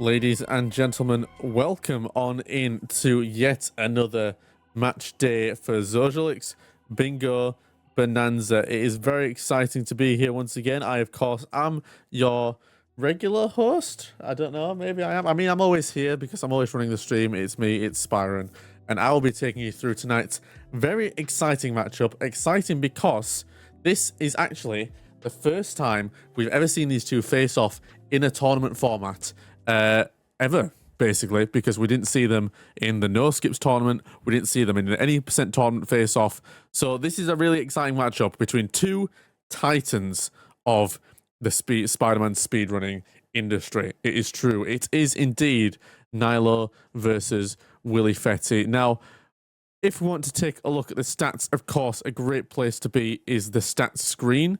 Ladies and gentlemen, welcome on in to yet another match day for Zojalix Bingo Bonanza. It is very exciting to be here once again. I, of course, am your regular host. I don't know, maybe I am. I mean, I'm always here because I'm always running the stream. It's me, it's Spyron, and I will be taking you through tonight's very exciting matchup. Exciting because this is actually the first time we've ever seen these two face off in a tournament format. Ever, basically, because we didn't see them in the No Skips tournament. We didn't see them in any percent tournament face-off. So this is a really exciting matchup between two titans of the Spider-Man speedrunning industry. It is true. It is indeed Nilo versus WiliFetti. Now, if we want to take a look at the stats, of course, a great place to be is the stats screen.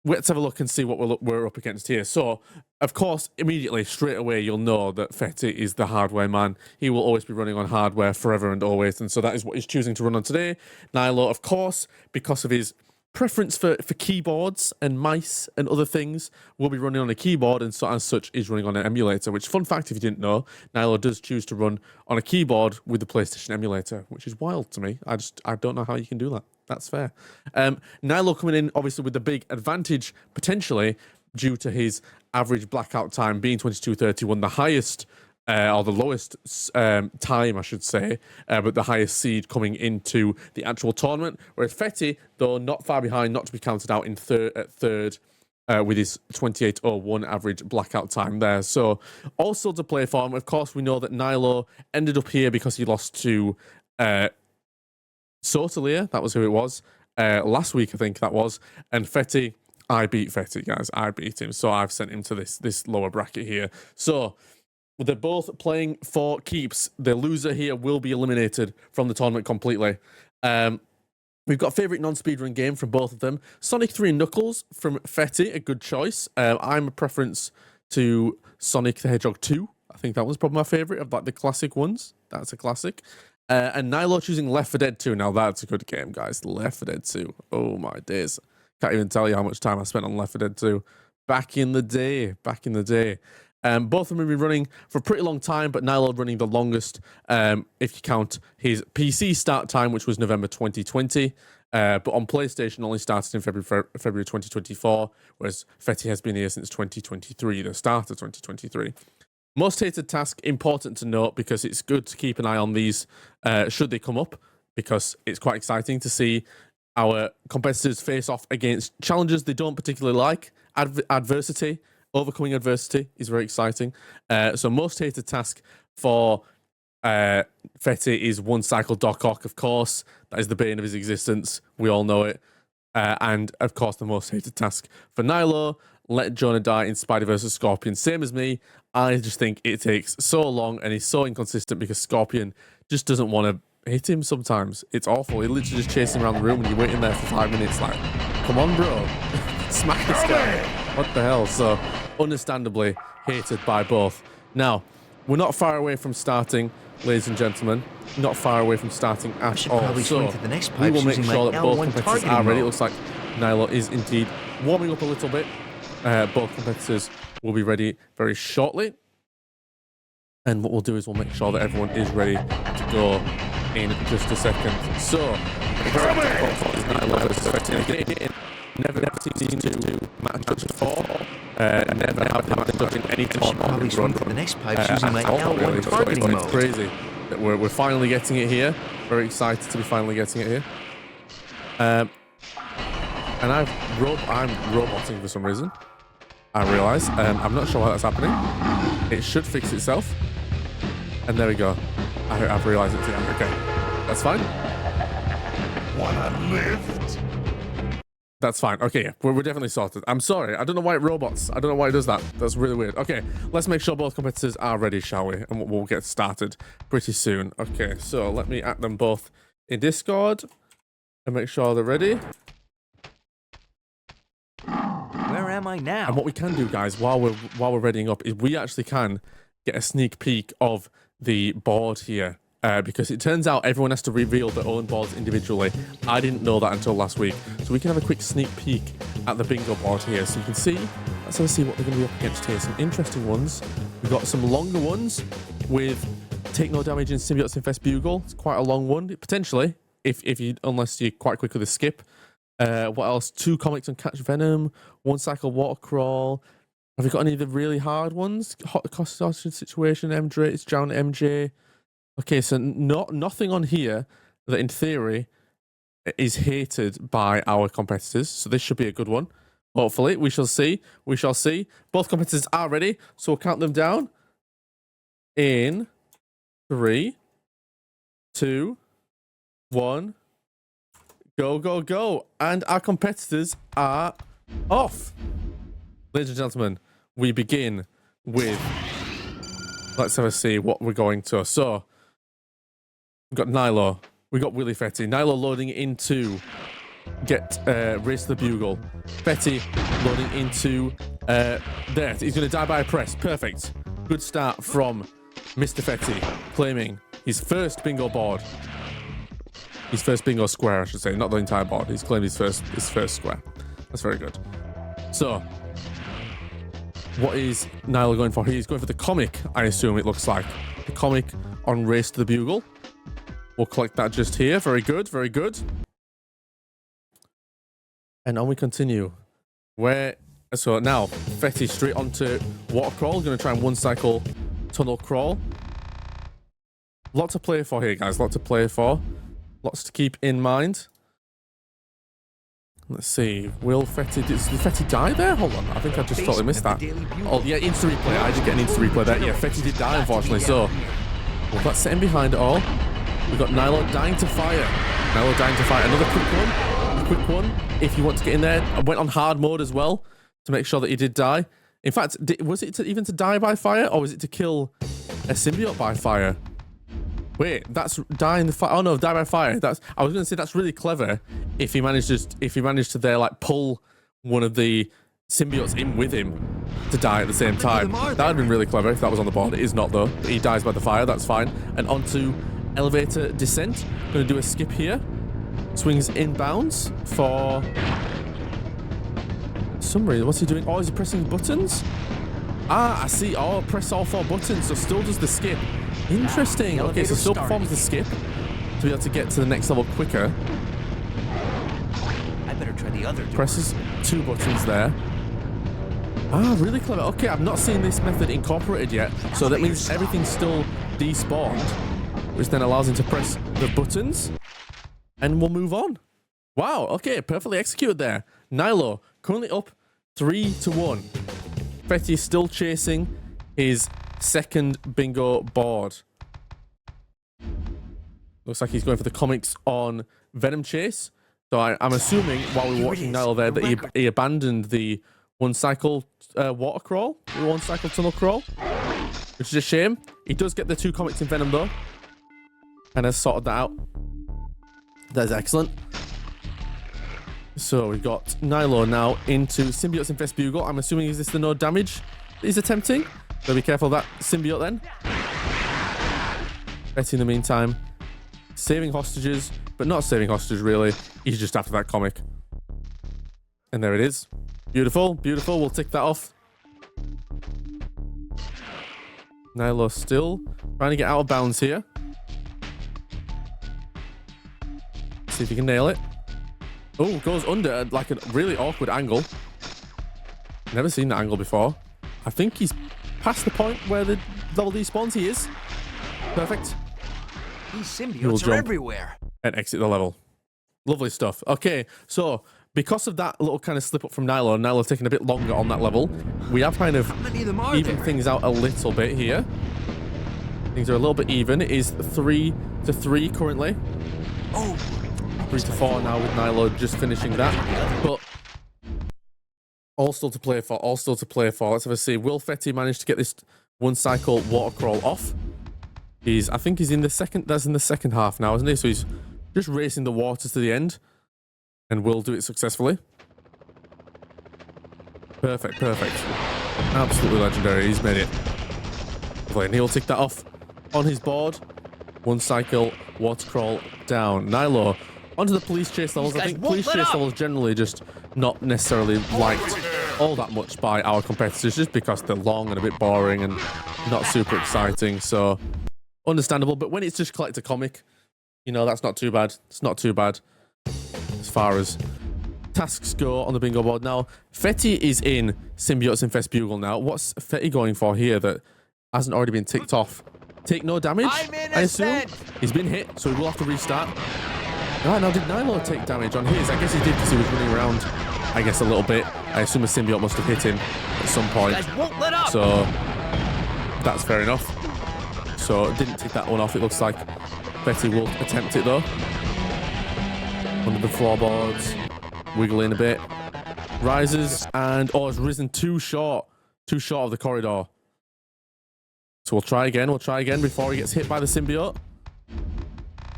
Let's have a look and see what we're up against here. So, of course, immediately, straight away, you'll know that Fetti is the hardware man. He will always be running on hardware forever and always, and so that is what he's choosing to run on today. Nilo, of course, because of his preference for keyboards and mice and other things, will be running on a keyboard, and so as such is running on an emulator, which, fun fact, if you didn't know, Nilo does choose to run on a keyboard with the PlayStation emulator, which is wild to me. I don't know how you can do that. That's fair. Nilo coming in, obviously, with the big advantage, potentially, due to his average blackout time being 22:31, the highest, or the lowest time, I should say, but the highest seed coming into the actual tournament. Whereas Fetti, though not far behind, not to be counted out in third, with his 28:01 average blackout time there. So, also to play for him. Of course, we know that Nilo ended up here because he lost to Sotalia, that was who it was. Last week, I think that was. And Fetti, I beat Fetti, guys. I beat him. So I've sent him to this lower bracket here. So they're both playing for keeps. The loser here will be eliminated from the tournament completely. We've got a favourite non-speedrun game from both of them. Sonic 3 and Knuckles from Fetti, a good choice. I'm a preference to Sonic the Hedgehog 2. I think that was probably my favourite of like the classic ones. That's a classic. And Nilo choosing Left 4 Dead 2. Now that's a good game, guys. Left 4 Dead 2. Oh my days. Can't even tell you how much time I spent on Left 4 Dead 2. Back in the day. Both of them have been running for a pretty long time, but Nilo running the longest, if you count his PC start time, which was November 2020. But on PlayStation only started in February 2024, whereas Fetti has been here since 2023, the start of 2023. Most hated task, important to note because it's good to keep an eye on these should they come up, because it's quite exciting to see our competitors face off against challenges they don't particularly like. Adversity, overcoming adversity is very exciting. So most hated task for Fetti is one cycle Doc Ock, of course. That is the bane of his existence. We all know it. And of course, the most hated task for Nilo, let Jonah die in Spider vs. Scorpion. Same as me. I just think it takes so long and he's so inconsistent because Scorpion just doesn't want to hit him sometimes. It's awful. He literally just chases him around the room and you're waiting there for 5 minutes like, come on, bro. Smack this guy. What the hell? So, understandably hated by both. Now, we're not far away from starting, ladies and gentlemen. Not far away from starting at all. So, we will make sure that both competitors are ready. It looks like Nilo is indeed warming up a little bit. Both competitors will be ready very shortly. And what we'll do is we'll make sure that everyone is ready to go in just a second. So, never seen to match up before. Never have matched up in any tournament run. The next pipe's using my L1 targeting mode. It's crazy that we're finally getting it here. Very excited to be finally getting it here. And I'm roboting for some reason. I realise. I'm not sure why that's happening. It should fix itself. And there we go. I've realised it's here. Okay. That's fine. Wanna lift? That's fine. Okay, yeah. We're definitely sorted. I'm sorry. I don't know why it robots. I don't know why it does that. That's really weird. Okay, let's make sure both competitors are ready, shall we? And we'll get started pretty soon. Okay, so let me add them both in Discord and make sure they're ready. Where am I now? And what we can do, guys, while we're readying up, is we actually can get a sneak peek of the board here. Because it turns out everyone has to reveal their own boards individually. I didn't know that until last week. So we can have a quick sneak peek at the bingo board here. So you can see let's have a see what they're going to be up against here. Some interesting ones. We've got some longer ones with take no damage in Symbiotes Infest Bugle. It's quite a long one, potentially, unless you're quite quick with a skip. What else? 2 comics on Catch Venom, 1 cycle Water Crawl. Have you got any of the really hard ones? Hot Cost Situation, MJ, it's down MJ. Okay, so nothing on here that in theory is hated by our competitors. So this should be a good one. Hopefully, we shall see. We shall see. Both competitors are ready, so we'll count them down. In 3, 2, 1. Go, go, go. And our competitors are off. Ladies and gentlemen, we begin with... Let's have a see what we're going to. So, we've got Nilo. We've got WiliFetti. Nilo loading into... Race to the Bugle. Fetty loading into... there. He's going to die by a press. Perfect. Good start from Mr. Fetty, claiming his first bingo board. His first bingo square, I should say, not the entire board. He's claimed his first square. That's very good. So, what is Nilo going for? He's going for the comic, I assume it looks like. The comic on Race to the Bugle. We'll collect that just here. Very good, very good. And on we continue. So now, Fetty straight onto Water Crawl. Going to try and 1 cycle Tunnel Crawl. Lot to play for here, guys. Lot to play for. Lots to keep in mind. Let's see. Will Fetty... Did Fetty die there? Hold on. I think I just totally missed that. Oh, yeah, instant replay. I did get an instant replay there. Yeah, Fetty did die, unfortunately. So, well, that's sitting behind it all. We've got Nilo dying to fire. Nilo dying to fire. Another quick one. A quick one. If you want to get in there. I went on hard mode as well to make sure that he did die. In fact, was it even to die by fire? Or was it to kill a symbiote by fire? Wait, that's die in the fire. Oh no, die by fire. I was going to say that's really clever if he managed to there like pull one of the symbiotes in with him to die at the same time. That would have been really clever if that was on the board. It is not though. But he dies by the fire. That's fine. And onto elevator descent. Going to do a skip here. Swings inbounds for some reason. What's he doing? Oh, is he pressing buttons? Ah, I see. Oh, press all 4 buttons. So still does the skip. Interesting. Okay, so still performs the skip to be able to get to the next level quicker. I better try the other door. Presses 2 buttons there. Ah, really clever. Okay, I've not seen this method incorporated yet, so that means everything's still despawned, which then allows him to press the buttons, and we'll move on. Wow. Okay, perfectly executed there. Nilo currently up 3-1. Fetty is still chasing his second bingo board. Looks like he's going for the comics on Venom Chase. So I'm assuming while we were watching Nilo there that he abandoned the 1 cycle water crawl, the 1 cycle tunnel crawl, which is a shame. He does get the 2 comics in Venom though, and has sorted that out. That is excellent. So we've got Nilo now into Symbiotes Infest Bugle. I'm assuming is this the no damage that he's attempting? So be careful of that symbiote then. Betty in the meantime, saving hostages, but not saving hostages really. He's just after that comic. And there it is. Beautiful, beautiful. We'll tick that off. Nilo still trying to get out of bounds here. See if he can nail it. Oh, goes under like a really awkward angle. Never seen that angle before. I think he's past the point where the level despawns. He is. Perfect. These symbiotes are everywhere. And exit the level. Lovely stuff. Okay, so because of that little kind of slip up from Nilo, and Nilo taking a bit longer on that level, we have kind of evened things out a little bit here. Things are a little bit even. It is 3-3 currently. Oh, 3-4 now with Nilo just finishing that. But all still to play for. All still to play for. Let's have a see. Will Fetty manage to get this 1 cycle water crawl off? I think he's in the second. That's in the second half now, isn't he? So he's just racing the waters to the end, and will do it successfully. Perfect, perfect. Absolutely legendary. He's made it. And he'll tick that off on his board. 1 cycle water crawl down. Nilo onto the police chase levels. I think police chase levels generally just not necessarily liked all that much by our competitors just because they're long and a bit boring and not super exciting. So understandable. But when it's just collect a comic, you know, that's not too bad. It's not too bad as far as tasks go on the bingo board. Now, Fetti is in Symbiote's Infest Bugle now. What's Fetti going for here that hasn't already been ticked off? Take no damage, I assume? He's been hit, so he will have to restart. Right, now did Nilo take damage on his? I guess he did because he was running around, I guess, a little bit. I assume a Symbiote must have hit him at some point. So, that's fair enough. So, didn't take that one off. It looks like Fetti will attempt it, though. Under the floorboards. Wiggle in a bit. Rises, and, oh, has risen too short. Too short of the corridor. So we'll try again before he gets hit by the symbiote.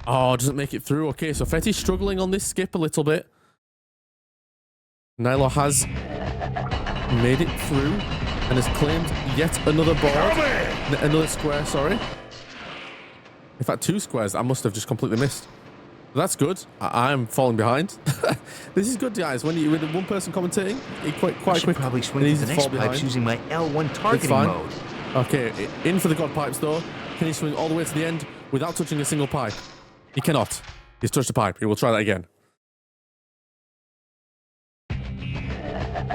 Oh, doesn't make it through. Okay, so Fetti's struggling on this skip a little bit. Nilo has made it through and has claimed yet another board. Another square, sorry. In fact, 2 squares I must have just completely missed. But that's good. I'm falling behind. This is good, guys. When with one person commentating, quite quick. Probably swing to the next pipes using my L1 targeting mode. Okay, in for the god pipes though. Can he swing all the way to the end without touching a single pipe? He cannot. He's touched a pipe. He will try that again.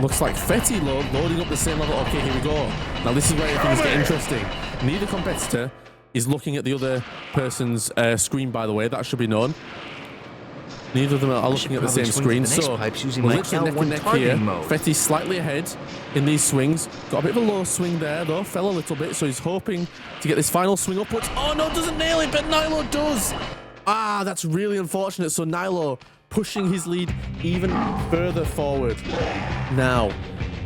Looks like Fetti loading up the same level. Okay, here we go. Now this is where things get interesting. Neither competitor is looking at the other person's screen, by the way. That should be known. Neither of them are looking at the same screen, so we're literally neck and neck here. Fetti's slightly ahead in these swings. Got a bit of a low swing there, though. Fell a little bit, so he's hoping to get this final swing upwards. Oh, no, doesn't nail it, but Nilo does. Ah, that's really unfortunate. So Nilo pushing his lead even further forward. Now,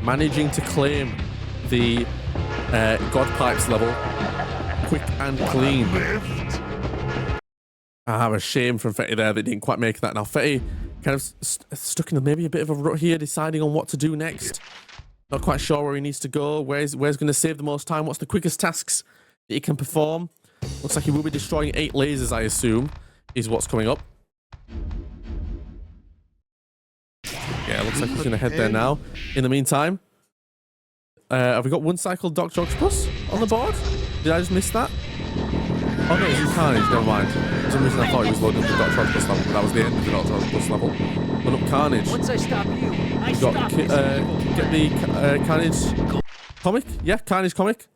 managing to claim the God Pipes level quick and clean. A shame from Fetti there that didn't quite make that. Now Fetti kind of stuck in maybe a bit of a rut here, deciding on what to do next. Not quite sure where he needs to go. Where's going to save the most time? What's the quickest tasks that he can perform? Looks like he will be destroying 8 lasers, I assume, is what's coming up. Yeah, looks like he's going to head there now. In the meantime, have we got 1 cycle Dr. Octopus on the board? Did I just miss that? Oh no, it's Carnage, never mind. For some reason I thought he was loading up the Dr. Octopus level, but that was the end of the Dr. Octopus level. Load up Carnage. Once I stop you, We've got get the Carnage comic. Yeah, Carnage comic.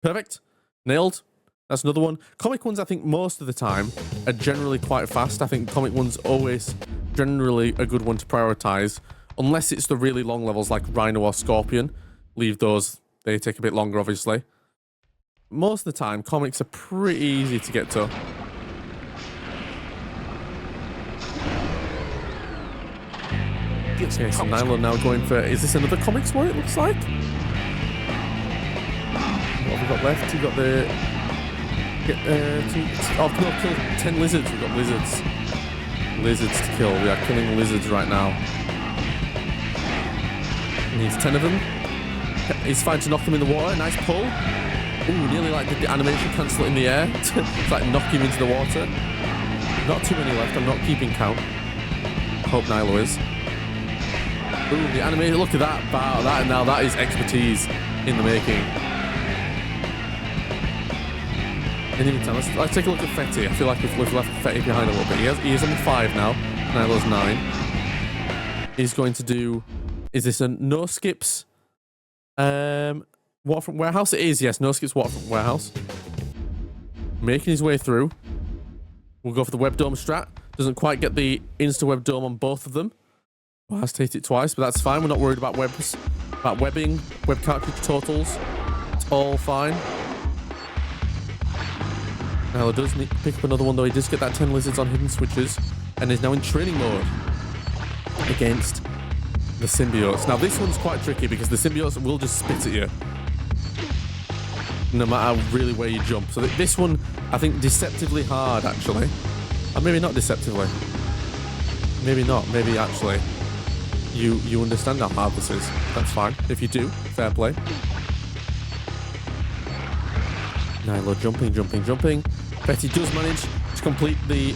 Perfect. Nailed. That's another one. Comic ones, I think, most of the time are generally quite fast. I think comic ones always generally a good one to prioritize, unless it's the really long levels like Rhino or Scorpion. Leave those. They take a bit longer, obviously. Most of the time, comics are pretty easy to get to. Okay, so Nilo now going for... Is this another comics war, it looks like? What have we got left? We've got the... kill 10 lizards. We've got lizards. Lizards to kill. We are killing lizards right now. He needs 10 of them. He's fine to knock them in the water. Nice pull. Ooh, nearly like did the animation cancel it in the air. It's like knock him into the water. Not too many left. I'm not keeping count. Hope Nilo is. Ooh, the animation. Look at that. That now that is expertise in the making. In the meantime, let's take a look at Fetti. I feel like we've left Fetti behind a little bit. He is on 5 now. Nilo's 9. He's going to do... Is this a no skips? Waterfront Warehouse? It is, yes. No skips Waterfront Warehouse. Making his way through. We'll go for the Web Dome strat. Doesn't quite get the Insta-Web Dome on both of them. Well, has to hit it twice, but that's fine. We're not worried about webs, about webbing, web cartridge totals. It's all fine. Now it does need to pick up another one, though. He does get that 10 lizards on hidden switches and is now in training mode against the symbiotes. Now this one's quite tricky because the symbiotes will just spit at you no matter really where you jump. So this one, I think, deceptively hard, actually. Or maybe not deceptively. Maybe not. Maybe actually you understand how hard this is. That's fine. If you do, fair play. Nilo jumping. Fetti does manage to complete the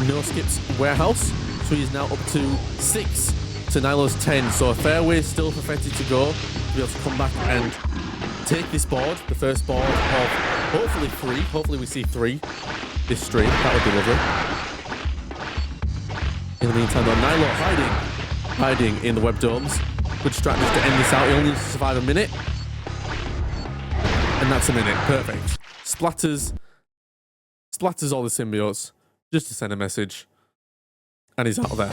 no skips warehouse. So he's now up to 6 to Nilo's 10, so a fair way still for Fetti to go, to be able to come back and take this board, the first board of hopefully 3. Hopefully we see 3 this stream. That would be lovely. In the meantime, though, Nilo hiding in the web domes. Good strategy to end this out. He only needs to survive a minute. And that's a minute. Perfect. Splatters all the symbiotes just to send a message. And he's out of there.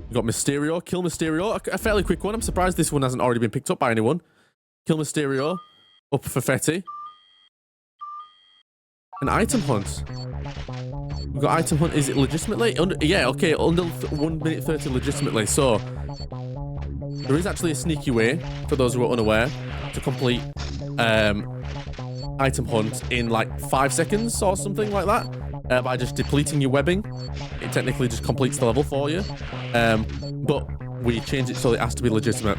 We've got Mysterio. Kill Mysterio. A fairly quick one. I'm surprised this one hasn't already been picked up by anyone. Kill Mysterio. Up for Fetti. An item hunt. We've got item hunt. Is it legitimately? Yeah, okay. Under 1 minute 30 legitimately. So, there is actually a sneaky way, for those who are unaware, to complete item hunt in like 5 seconds or something like that. By just depleting your webbing. It technically just completes the level for you. But we changed it so it has to be legitimate.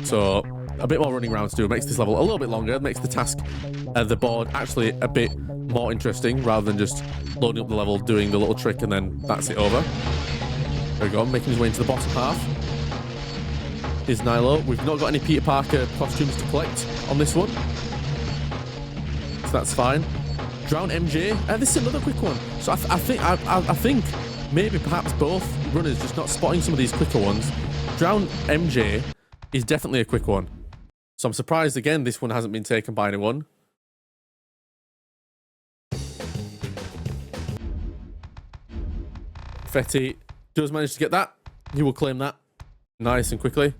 So, a bit more running around to do. Makes this level a little bit longer. Makes the task, the board, actually a bit more interesting rather than just loading up the level, doing the little trick, and then that's it over. There we go. Making his way into the bottom half. Here's Nilo. We've not got any Peter Parker costumes to collect on this one. So that's fine. Drown MJ. This is another quick one. So I think maybe perhaps both runners just not spotting some of these quicker ones. Drown MJ is definitely a quick one. So I'm surprised again this one hasn't been taken by anyone. Fetti does manage to get that. He will claim that nice and quickly.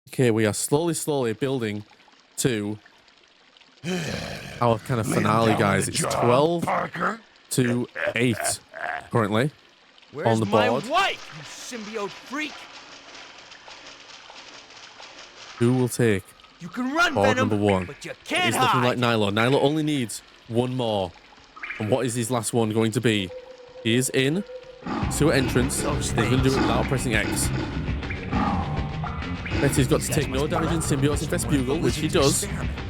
Okay, we are slowly building to our kind of finale, guys. It's 12 to 8 currently on the board. Where's my wife, you symbiote freak? Who will take You can run, board Venom, number 1? but you can't It's looking hide. like Nilo. Nilo only needs one more. And what is his last one going to be? He is in sewer entrance. He's going to do it without pressing X. Fetti's got to take no damage in symbiote infest bugle, which he does.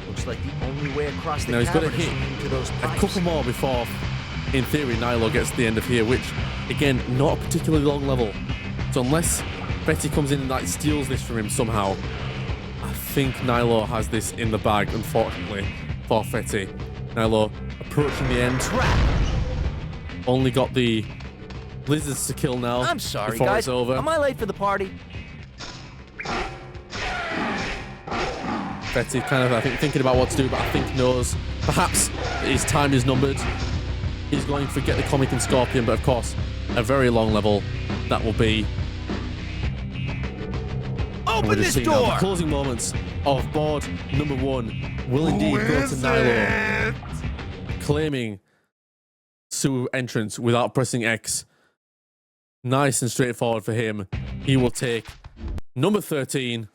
Looks like the only way across the Now he's got to cavern is hit into those a pipes. couple more before, in theory, Nilo gets to the end of here, which, again, not a particularly long level. So unless Fetti comes in and like steals this from him somehow, I think Nilo has this in the bag, unfortunately, for Fetti. Nilo approaching the end. Only got the lizards to kill now. I'm sorry, before guys. it's over. Am I late for the party? Fetti kind of, I think, thinking about what to do, but I think knows perhaps his time is numbered. He's going to get the Comic and Scorpion, but of course, a very long level that will be. Open this Now, door! the closing moments of board number 1 will indeed go to Nilo, claiming sewer entrance without pressing X. Nice and straightforward for him. He will take number 13,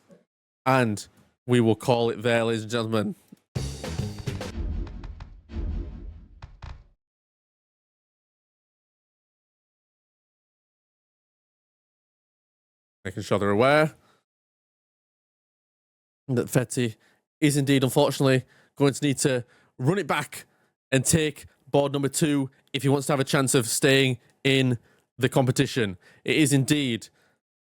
and we will call it there, ladies and gentlemen. Making sure they're aware that Fetti is indeed, unfortunately, going to need to run it back and take board number 2 if he wants to have a chance of staying in the competition. It is indeed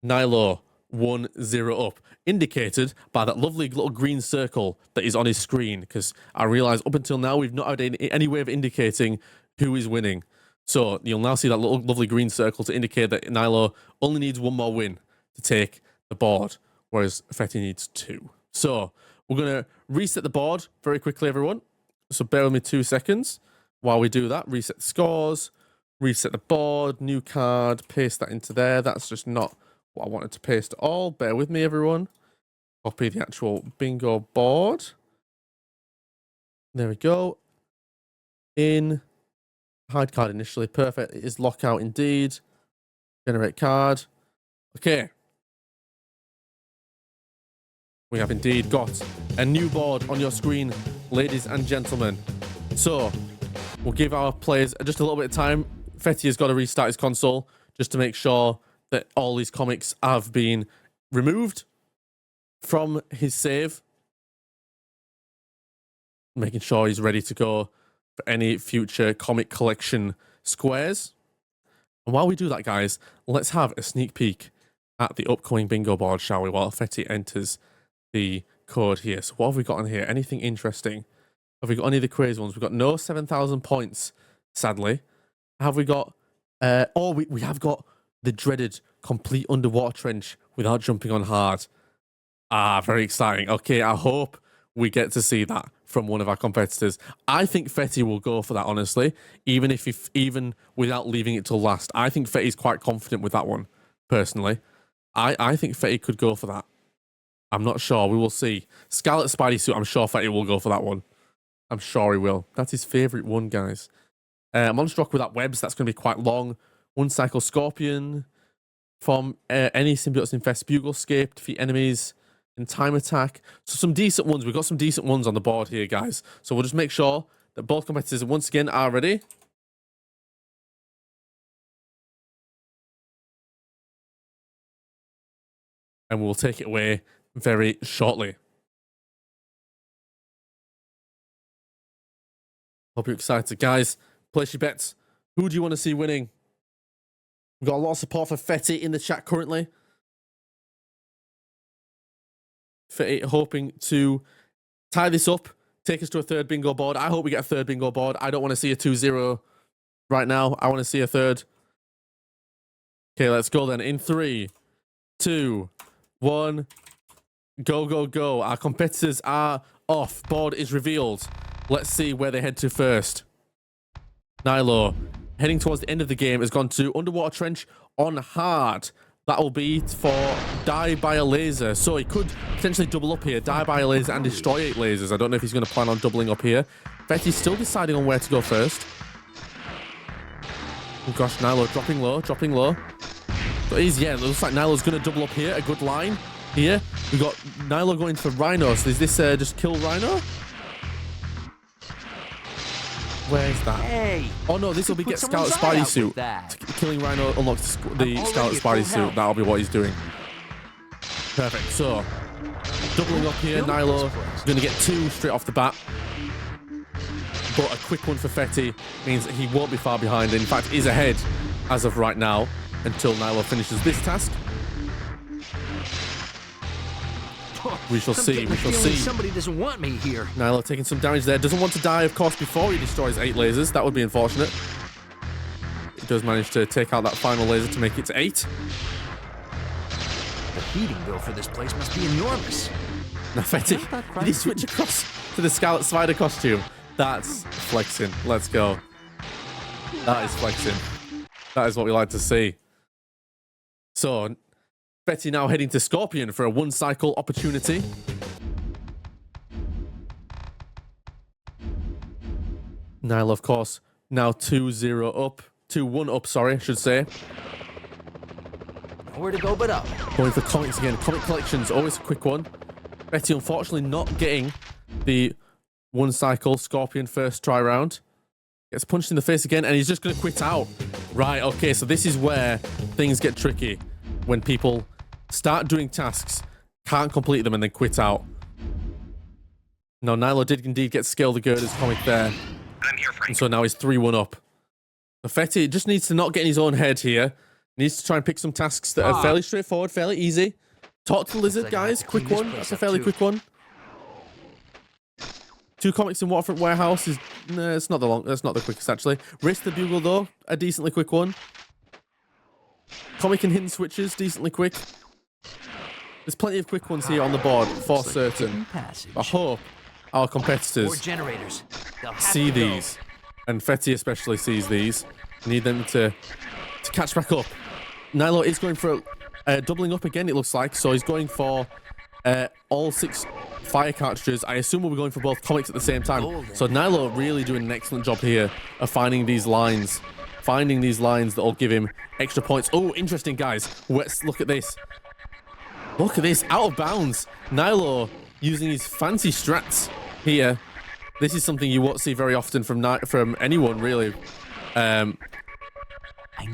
Nilo 1-0 up, indicated by that lovely little green circle that is on his screen, because I realise up until now we've not had any way of indicating who is winning. So you'll now see that little lovely green circle to indicate that Nilo only needs one more win to take the board, whereas Fetti needs 2. So we're going to reset the board very quickly, everyone. So bear with me 2 seconds while we do that. Reset the scores, reset the board, new card, paste that into there. That's just not what I wanted to paste at all. Bear with me, everyone. Copy the actual bingo board. There we go. In hide card initially. Perfect. It is lockout indeed. Generate card. Okay. We have indeed got a new board on your screen, ladies and gentlemen. So, we'll give our players just a little bit of time. Fetti has got to restart his console just to make sure that all these comics have been removed from his save. Making sure he's ready to go for any future comic collection squares. And while we do that, guys, let's have a sneak peek at the upcoming bingo board, shall we? While Fetty enters the code here. So what have we got on here? Anything interesting? Have we got any of the crazy ones? We've got no 7,000 points, sadly. Have we got... we have got the dreaded complete underwater trench without jumping on hard. Ah, very exciting. Okay, I hope we get to see that from one of our competitors. I think Fetty will go for that, honestly, even without leaving it till last. I think Fetty's quite confident with that one, personally. I think Fetty could go for that. I'm not sure. We will see. Scarlet Spidey Suit, I'm sure Fetty will go for that one. I'm sure he will. That's his favourite one, guys. Monster Rock without webs, that's going to be quite long. One Cycle Scorpion. From any symbiotes infest Buglescape, defeat enemies in time attack. So some decent ones. We've got some decent ones on the board here, guys. So we'll just make sure that both competitors once again are ready. And we'll take it away very shortly. Hope you're excited. Guys, place your bets. Who do you want to see winning? We've got a lot of support for Fetty in the chat currently. Fetty hoping to tie this up, take us to a third bingo board. I hope we get a third bingo board. I don't want to see a 2-0 right now. I want to see a third. Okay, let's go then. In 3, 2, 1. Go, go, go. Our competitors are off. Board is revealed. Let's see where they head to first. Nilo, heading towards the end of the game, has gone to Underwater Trench on hard. That will be for die by a laser. So he could potentially double up here, die by a laser and destroy 8 lasers. I don't know if he's going to plan on doubling up here. Fetty's still deciding on where to go first. Oh gosh, Nilo dropping low, dropping low. So yeah, it looks like Nilo's going to double up here. A good line here. We got Nilo going for Rhino. So is this just kill Rhino? Where's that? Hey, oh no, this will be get Scarlet Spidey Suit. Killing Rhino unlocks the Scarlet Spidey Suit. That'll be what he's doing. Perfect. So, doubling up here. Nilo is going to get 2 straight off the bat. But a quick one for Fetty means that he won't be far behind. In fact, is ahead as of right now until Nilo finishes this task. We shall see. We shall see. Somebody doesn't want me here. Nilo taking some damage there. Doesn't want to die, of course, before he destroys 8 lasers. That would be unfortunate. He does manage to take out that final laser to make it to 8. The heating bill for this place must be enormous. Now, Fetty, did he switch across to the Scarlet Spider costume? That's flexing. Let's go. That is flexing. That is what we like to see. So, Fetty now heading to Scorpion for a 1-cycle opportunity. Nilo, of course, now 2-0 up. 2-1 up, sorry, I should say. Nowhere to go but up. Going for comics again. Comic collections, always a quick one. Fetty, unfortunately, not getting the 1-cycle Scorpion first try round. Gets punched in the face again, and he's just going to quit out. Right, okay, so this is where things get tricky. When people start doing tasks, can't complete them, and then quit out. No, Nilo did indeed get Scale the Girders comic there. I'm here, Frank. And so now he's 3-1 up. So Fetty just needs to not get in his own head here. Needs to try and pick some tasks that are fairly straightforward, fairly easy. Talk to the lizard, guys. Quick one. That's a fairly quick one. 2 comics in Waterfront Warehouse is... Nah, it's not the long... That's not the quickest, actually. Risk the Bugle, though. A decently quick one. Comic and hidden switches, decently quick. There's plenty of quick ones here on the board, for certain. I hope our competitors see these. And Fetty especially sees these. Need them to catch back up. Nilo is going for doubling up again, it looks like. So he's going for all 6 fire cartridges. I assume we'll be going for both comics at the same time. So Nilo really doing an excellent job here of finding these lines. Finding these lines that will give him extra points. Oh, interesting, guys. Let's look at this. Look at this. Out of bounds. Nilo using his fancy strats here. This is something you won't see very often from anyone, really. I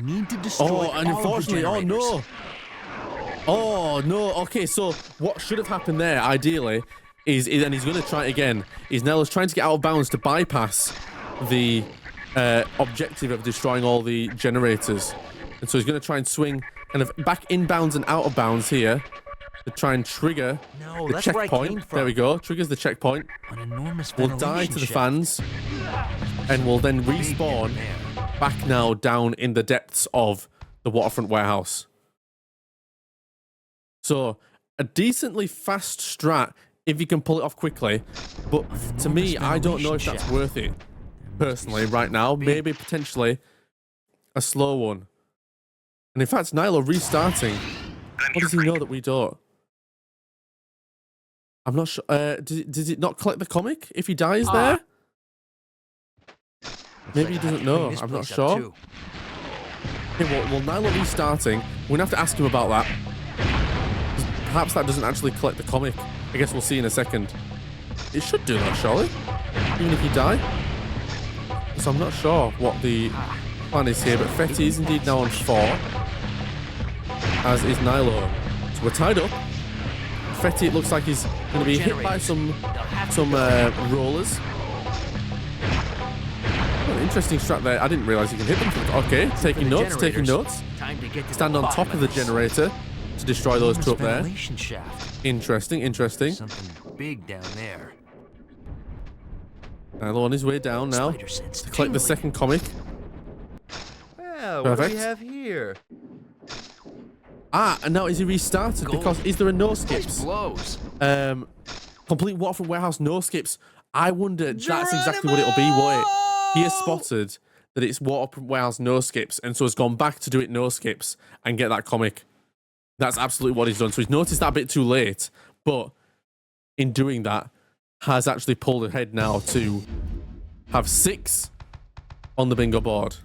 need to destroy oh, and unfortunately, oh no. Oh no. Okay, so what should have happened there, ideally, is and he's going to try it again, is Nilo's trying to get out of bounds to bypass the objective of destroying all the generators. And so he's going to try and swing kind of back inbounds and out of bounds here to try and trigger the checkpoint. There we go. Triggers the checkpoint. An enormous We'll die to the fans. And we'll then respawn back now down in the depths of the waterfront warehouse. So a decently fast strat if you can pull it off quickly. But to me, I don't know if that's worth it. Personally, right now, maybe potentially a slow one. And in fact, Nilo restarting. What does he know that we don't? I'm not sure. Does it not collect the comic if he dies there? Maybe he doesn't know. I'm not sure. Okay, well, Nilo restarting. We're going to have to ask him about that. Perhaps that doesn't actually collect the comic. I guess we'll see in a second. It should do that, surely. Even if you die. So I'm not sure what the plan is here, but Fetti is indeed now on 4, as is Nilo. So we're tied up. Fetti, it looks like he's going to be hit by some rollers. Oh, interesting strat there. I didn't realise you can hit them. Okay, taking notes, taking notes. Stand on top of the generator to destroy those two up there. Interesting, interesting. Something big down there. Nilo on his way down now to collect the second comic. Well, what do we have here? Ah, and now is he restarted? Because is there a no skips? Blows. Complete waterfront warehouse no skips. I wonder that's exactly what it'll be. He has spotted that it's waterfront warehouse no skips, and so has gone back to do it no skips and get that comic. That's absolutely what he's done. So he's noticed that a bit too late, but in doing that, has actually pulled ahead now to have 6 on the bingo board.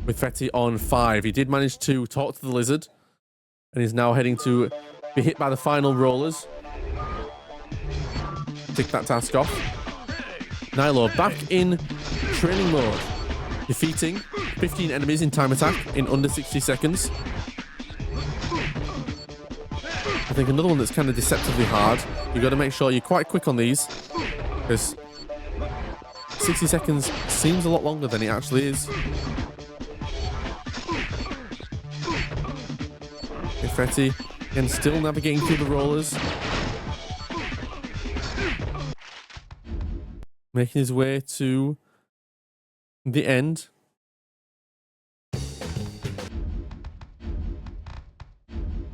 With Fetti on 5. He did manage to talk to the lizard and is now heading to be hit by the final rollers. Tick that task off. Nilo back in training mode, defeating 15 enemies in time attack in under 60 seconds. I think another one that's kind of deceptively hard. You've got to make sure you're quite quick on these, because 60 seconds seems a lot longer than it actually is. Fetti, again, still navigating through the rollers. Making his way to the end.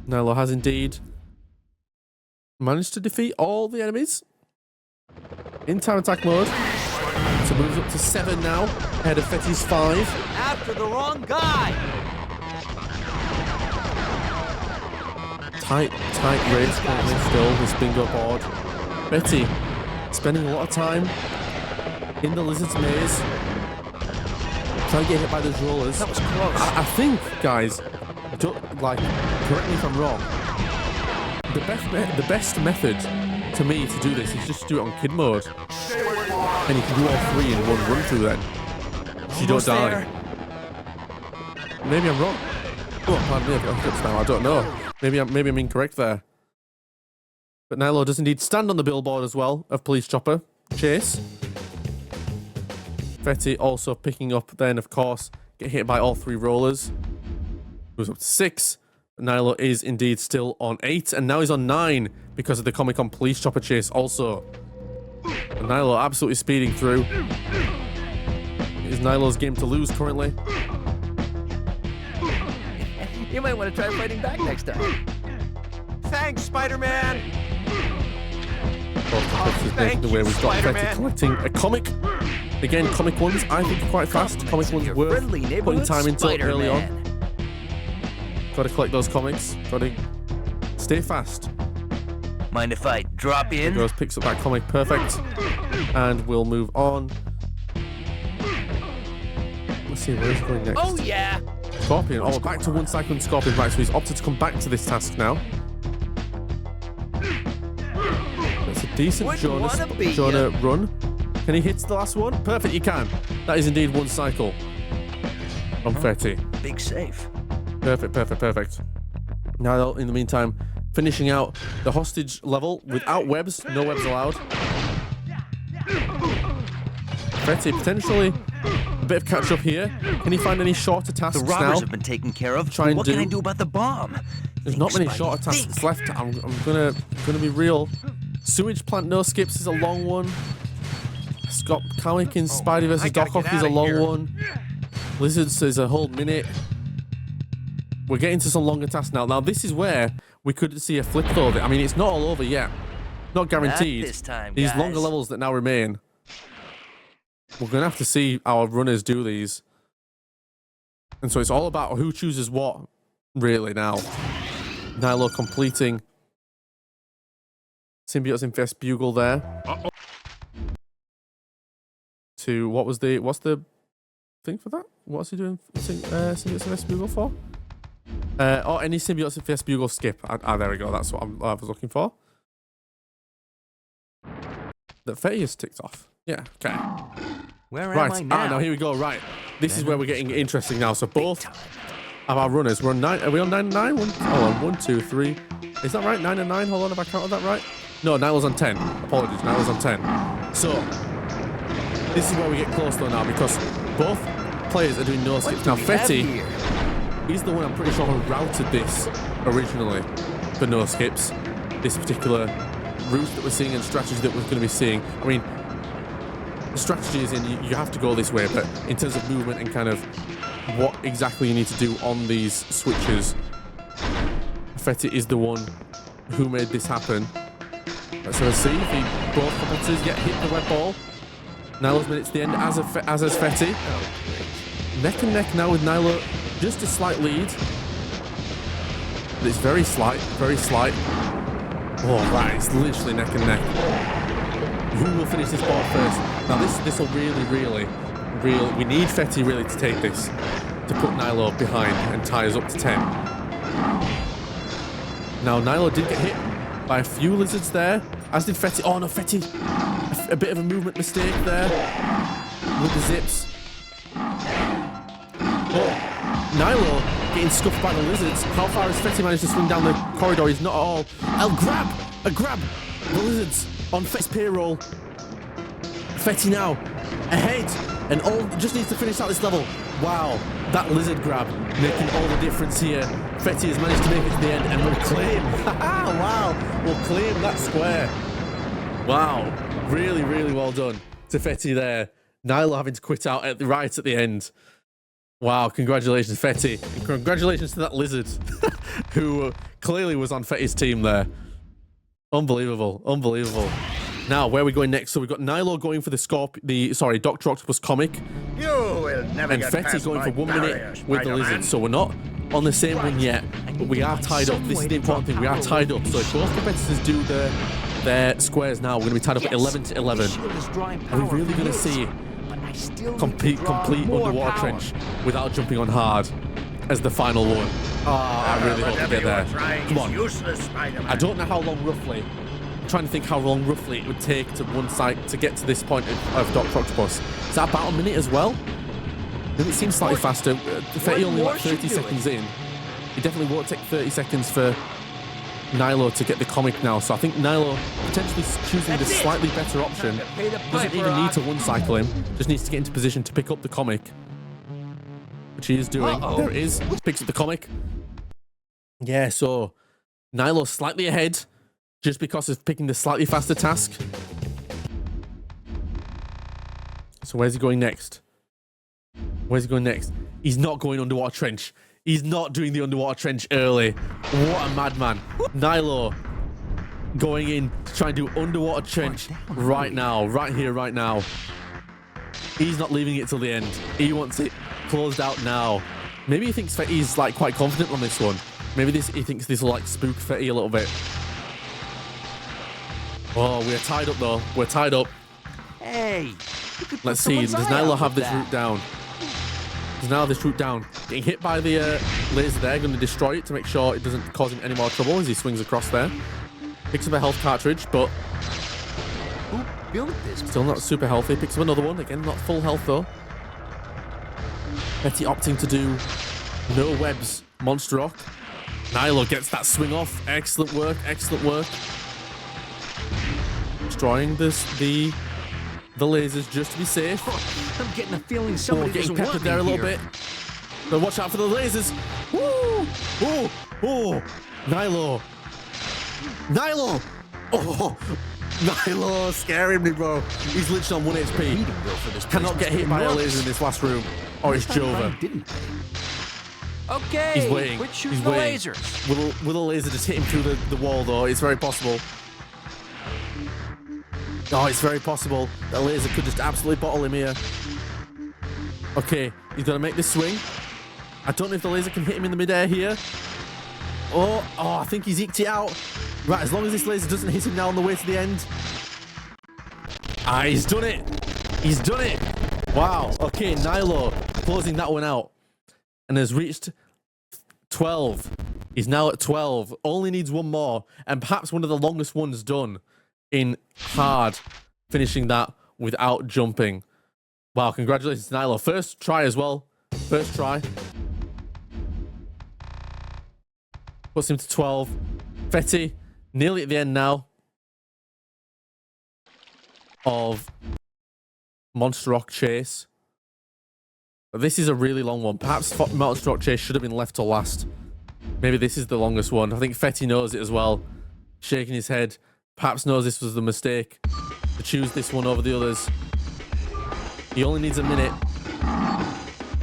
Nilo has indeed managed to defeat all the enemies in time attack mode. So moves up to 7 now, ahead of Fetti's 5. After the wrong guy! Tight race currently still, this bingo board. Fetti spending a lot of time in the lizard's maze, trying to get hit by those rollers. That was close. I think, guys, correct me if I'm wrong, the best method to me to do this is just to do it on kid mode. And you can do all 3 in one run through then. So you don't die. Maybe I'm wrong. Oh, pardon me, I've got hiccups now, I don't know. Maybe I'm incorrect there. But Nilo does indeed stand on the billboard as well of Police Chopper Chase. Fetti also picking up then, of course, get hit by all 3 rollers. Goes up to 6. Nilo is indeed still on 8, and now he's on 9 because of the comic on Police Chopper Chase also. And Nilo absolutely speeding through. It is Nilo's game to lose currently. You might want to try fighting back next time. Thanks, Spider-Man! Making the way we've got Fetti collecting a comic. Again, comic ones I think are quite fast. Comic ones worth putting time into early on. Got to collect those comics. Got to stay fast. Mind if I drop in? Goes, picks up that comic, perfect. And we'll move on. Let's see, where's he going next? Oh yeah! Scorpion. Oh, back to 1 cyclone Scorpion. Right, so he's opted to come back to this task now. That's a decent Jonah run. Can he hit the last one? Perfect, he can. That is indeed 1 cycle from Fetti. Big safe. Perfect, perfect, perfect. Now, in the meantime, finishing out the hostage level without webs. No webs allowed. Fetti potentially bit of catch up here. Can he find any shorter tasks The robbers now? have been taken care of. Try and What can I do about the bomb? There's Think, not many Spidey, shorter tasks think. left. I'm gonna be real. Sewage plant no skips is a long one. Scott Comic in Spidey vs. Doc Ock is a long one. Lizards is a whole minute. We're getting to some longer tasks now. Now this is where we could see a flip though. I mean, it's not all over yet. Not guaranteed. Not this time, These guys. longer levels that now remain. We're gonna have to see our runners do these. And so it's all about who chooses what, really, now. Nilo completing Symbiote's Infest Bugle there. To what's the thing for that? What's he doing Symbiote's Infest Bugle for? Or any Symbiote's Infest Bugle skip. There we go, that's what I was looking for. That Fetty is ticked off. Yeah, okay. Where am I now? Now here we go. Right, this is where we're getting interesting now. So both of our runners, we're on 9. Are we on 9 and 9? Hold on, 1, 2, 3. Is that right? 9 and 9. Hold on, have I counted that right? No, Nilo's on 10. Apologies, Nilo's on 10. So this is where we get close though now because both players are doing no skips. Now Fetty, he's the one I'm pretty sure who routed this originally for no skips. This particular route that we're seeing and strategy that we're going to be seeing. I mean, the strategy is you have to go this way, but in terms of movement and kind of what exactly you need to do on these switches, Fetty is the one who made this happen. So let's see if both competitors get hit the web ball. Nilo's made it to the end, as has Fetty. Neck and neck now with Nilo, just a slight lead. But it's very slight, very slight. Oh, right, it's literally neck and neck. Who will finish this board first? Now this will really, we need Fetty really to take this, to put Nilo behind and tie us up to 10. Now Nilo did get hit by a few lizards there, as did Fetty. Oh no, Fetty, a bit of a movement mistake there with the zips. Oh, Nilo getting scuffed by the lizards. How far has Fetty managed to swing down the corridor? He's not at all. A grab! The lizards on Fetty's payroll. Fetty now ahead, and all just needs to finish out this level. Wow, that lizard grab making all the difference here. Fetty has managed to make it to the end, and we'll claim. Wow, we'll claim that square. Wow, really well done to Fetty there. Nilo having to quit out right at the end. Wow, congratulations, Fetty. And congratulations to that lizard who clearly was on Fetty's team there. Unbelievable. Now, where are we going next? So we've got Nilo going for the Dr. Octopus comic. You will never And get Fetty past going my for 1 barrier, minute with the Spider-Man. lizard. So we're not on the same one yet, but we are tied up. This is the important thing. We are tied up. So if both competitors do their squares now, we're going to be tied up at 11 to 11. Are we really going to see complete underwater trench without jumping on hard as the final one? I really hope to get there. Come on. Useless, I don't know how long roughly. I'm trying to think how long roughly it would take to one side to get to this point of Dr. Octopus. Is that about a minute as well? Maybe it seems slightly faster. Fetty only like 30 seconds in. It definitely won't take 30 seconds for Nilo to get the comic now. So I think Nilo potentially choosing the slightly better option. Doesn't even need to one cycle him. Just needs to get into position to pick up the comic. Which he is doing. There it is. Picks up the comic. Yeah, so Nilo's slightly ahead just because of picking the slightly faster task. So where's he going next? He's not going underwater trench. He's not doing the underwater trench early. What a madman. Nilo going in to try and do underwater trench right now. Right here, right now. He's not leaving it till the end. He wants it closed out now. Maybe he thinks Fetty's like quite confident on this one. Maybe he thinks this will like spook Fetty a little bit. Oh, we're tied up though. We're tied up. Hey, Let's see. Does Nilo have this route down? Does Nilo have this route down? Getting hit by the laser there. Going to destroy it to make sure it doesn't cause him any more trouble as he swings across there. Picks up a health cartridge, but who built this? still not super healthy. Picks up another one. Again, not full health though. Fetty opting to do no webs. Monster Rock. Nilo gets that swing off. Excellent work. Destroying the the lasers just to be safe. I'm getting a feeling Oh, somebody getting doesn't peppered want there a me little here. bit. But watch out for the lasers. Woo! Oh, oh, Nilo. Nilo. Oh, Nilo scaring me, bro. He's literally on 1 HP. Feeding bill for this place Cannot must get be hit by a enormous. laser in this last room. Oh, it's This time Jova. Ryan didn't pay. Okay. He's waiting. Quit shooting He's the waiting. lasers. Will a laser just hit him through the wall, though? It's very possible. Oh, it's very possible. The laser could just absolutely bottle him here. Okay, he's going to make this swing. I don't know if the laser can hit him in the midair here. Oh, I think he's eked it out. Right, as long as this laser doesn't hit him now on the way to the end. Ah, he's done it. He's done it. Wow. Okay, Nilo closing that one out. And has reached 12. He's now at 12. Only needs one more. And perhaps one of the longest ones done in hard. Finishing that without jumping. Wow, congratulations, Nilo. First try as well. First try. Puts him to 12. Fetti, nearly at the end now of Monster Rock Chase. But this is a really long one. Perhaps Monster Rock Chase should have been left to last. Maybe this is the longest one. I think Fetti knows it as well. Shaking his head. Perhaps knows this was the mistake to choose this one over the others. He only needs a minute.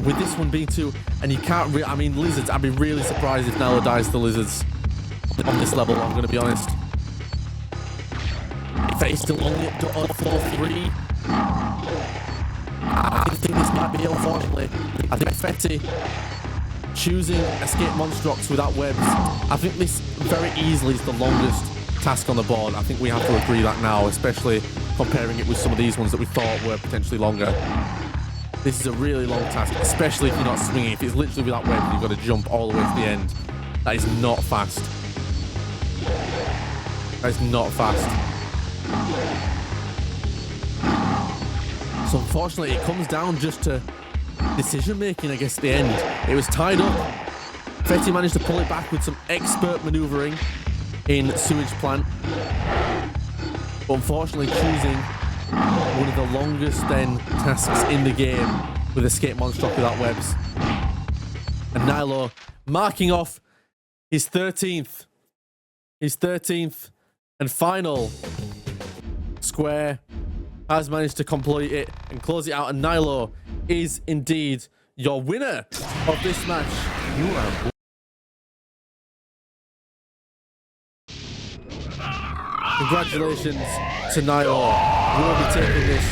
With this one being 2, and you can't I mean, lizards, I'd be really surprised if Nilo dies to lizards on this level, I'm going to be honest. Fetti's still only at 4-3. I think this might be, unfortunately. I think Fetti choosing Escape Monstrocks without webs. I think this very easily is the longest task on the board. I think we have to agree that now, especially comparing it with some of these ones that we thought were potentially longer. This is a really long task, especially if you're not swinging. If it's literally without webs, you've got to jump all the way to the end. That is not fast. That is not fast. So unfortunately, it comes down just to decision making, I guess, at the end. It was tied up. Fetti managed to pull it back with some expert maneuvering in sewage plant. But unfortunately, choosing one of the longest then tasks in the game with Escape Monstrok without webs. And Nilo marking off his 13th. His 13th and final square. Has managed to complete it and close it out. And Nilo is indeed your winner of this match. You are. Congratulations to Nilo. We'll be taking this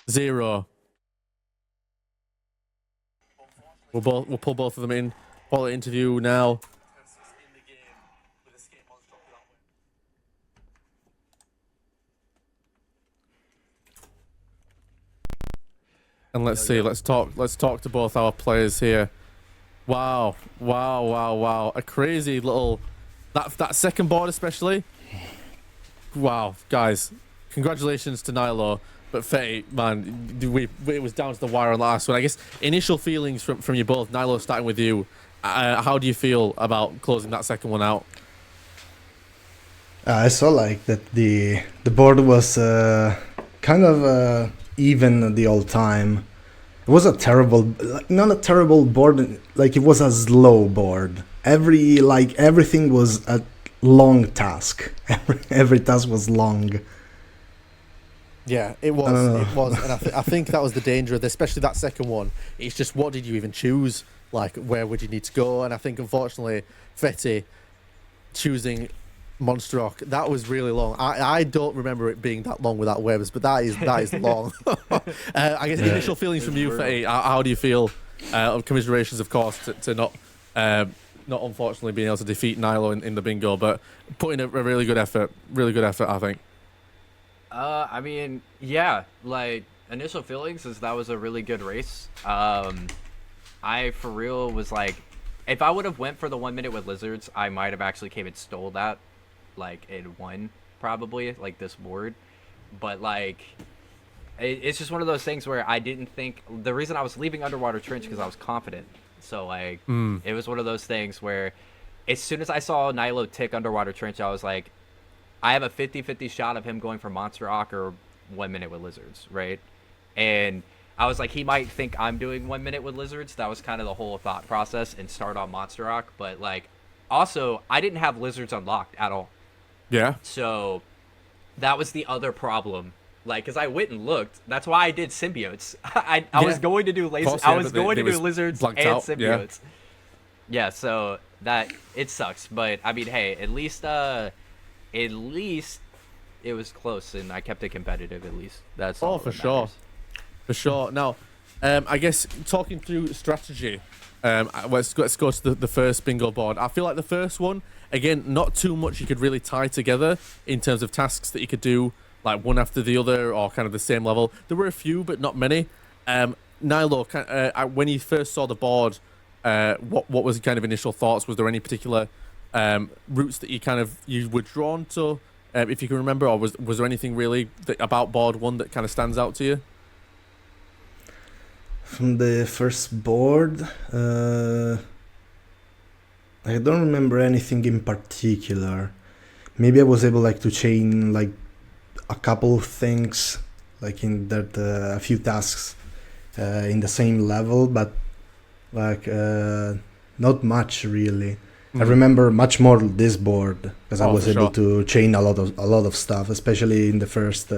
2-0. We'll pull both of them in for the interview now. And let's see, let's talk to both our players here. Wow. A crazy little that second board especially. Wow, guys. Congratulations to Nilo. But Fetti, man, it was down to the wire on the last one. I guess initial feelings from you both. Nilo, starting with you. How do you feel about closing that second one out? I saw like that the board was kind of even the whole time. It was a terrible, not a terrible board, like it was a slow board. Everything was a long task. Every task was long. Yeah, it was. It was, and I think that was the danger of this, especially that second one. It's just, what did you even choose? Like, where would you need to go? And I think, unfortunately, Fetti choosing Monster Rock, that was really long. I don't remember it being that long without webs, but that is long. I guess initial feelings from you, Fetti. How do you feel? Commiserations, of course, to not unfortunately being able to defeat Nilo in the bingo, but putting a really good effort, I think. I mean, yeah, like, initial feelings is that was a really good race. I, for real, was like, if I would have went for the 1 minute with lizards, I might have actually came and stole that, like, and won, probably, like, this board. But, like, it's just one of those things where I didn't think, the reason I was leaving Underwater Trench because I was confident. So, like, it was one of those things where as soon as I saw Nilo tick Underwater Trench, I was like, I have a 50-50 shot of him going for Monster Rock or 1 minute with lizards, right? And I was like, he might think I'm doing 1 minute with lizards. That was kind of the whole thought process, and start on Monster Rock. But like, also, I didn't have lizards unlocked at all. Yeah. So that was the other problem. Like, because I went and looked. That's why I did symbiotes. I was going to do I was going to do lizards and out. symbiotes. Yeah, so that it sucks. But I mean, hey, at least it was close, and I kept it competitive. At least that's all. For sure. For sure. Now, I guess talking through strategy, let's go to the first bingo board. I feel like the first one, again, not too much you could really tie together in terms of tasks that you could do, like one after the other or kind of the same level. There were a few, but not many. Nilo, when you first saw the board, what was kind of initial thoughts? Was there any particular routes that you were drawn to, if you can remember, or was there anything really about board one that kind of stands out to you? From the first board, I don't remember anything in particular. Maybe I was able like to chain like a couple of things, like in that a few tasks in the same level, but like not much really. I remember much more this board because I was able to chain a lot of stuff, especially in the first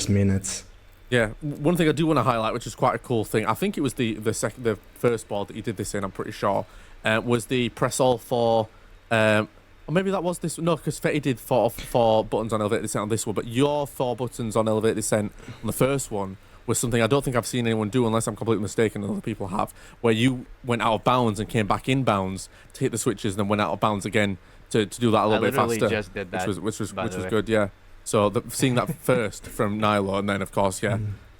minutes. Yeah, one thing I do want to highlight, which is quite a cool thing, I think it was the first board that you did this in, I'm pretty sure, was the press all for, or maybe that was this, no, because Fetti did four buttons on elevated descent on this one, but your 4 buttons on elevated descent on the first one was something I don't think I've seen anyone do, unless I'm completely mistaken and other people have, where you went out of bounds and came back in bounds to hit the switches, and then went out of bounds again to do that a little bit faster. I literally just did that, which was good, yeah. So seeing that first from Nilo, and then of course,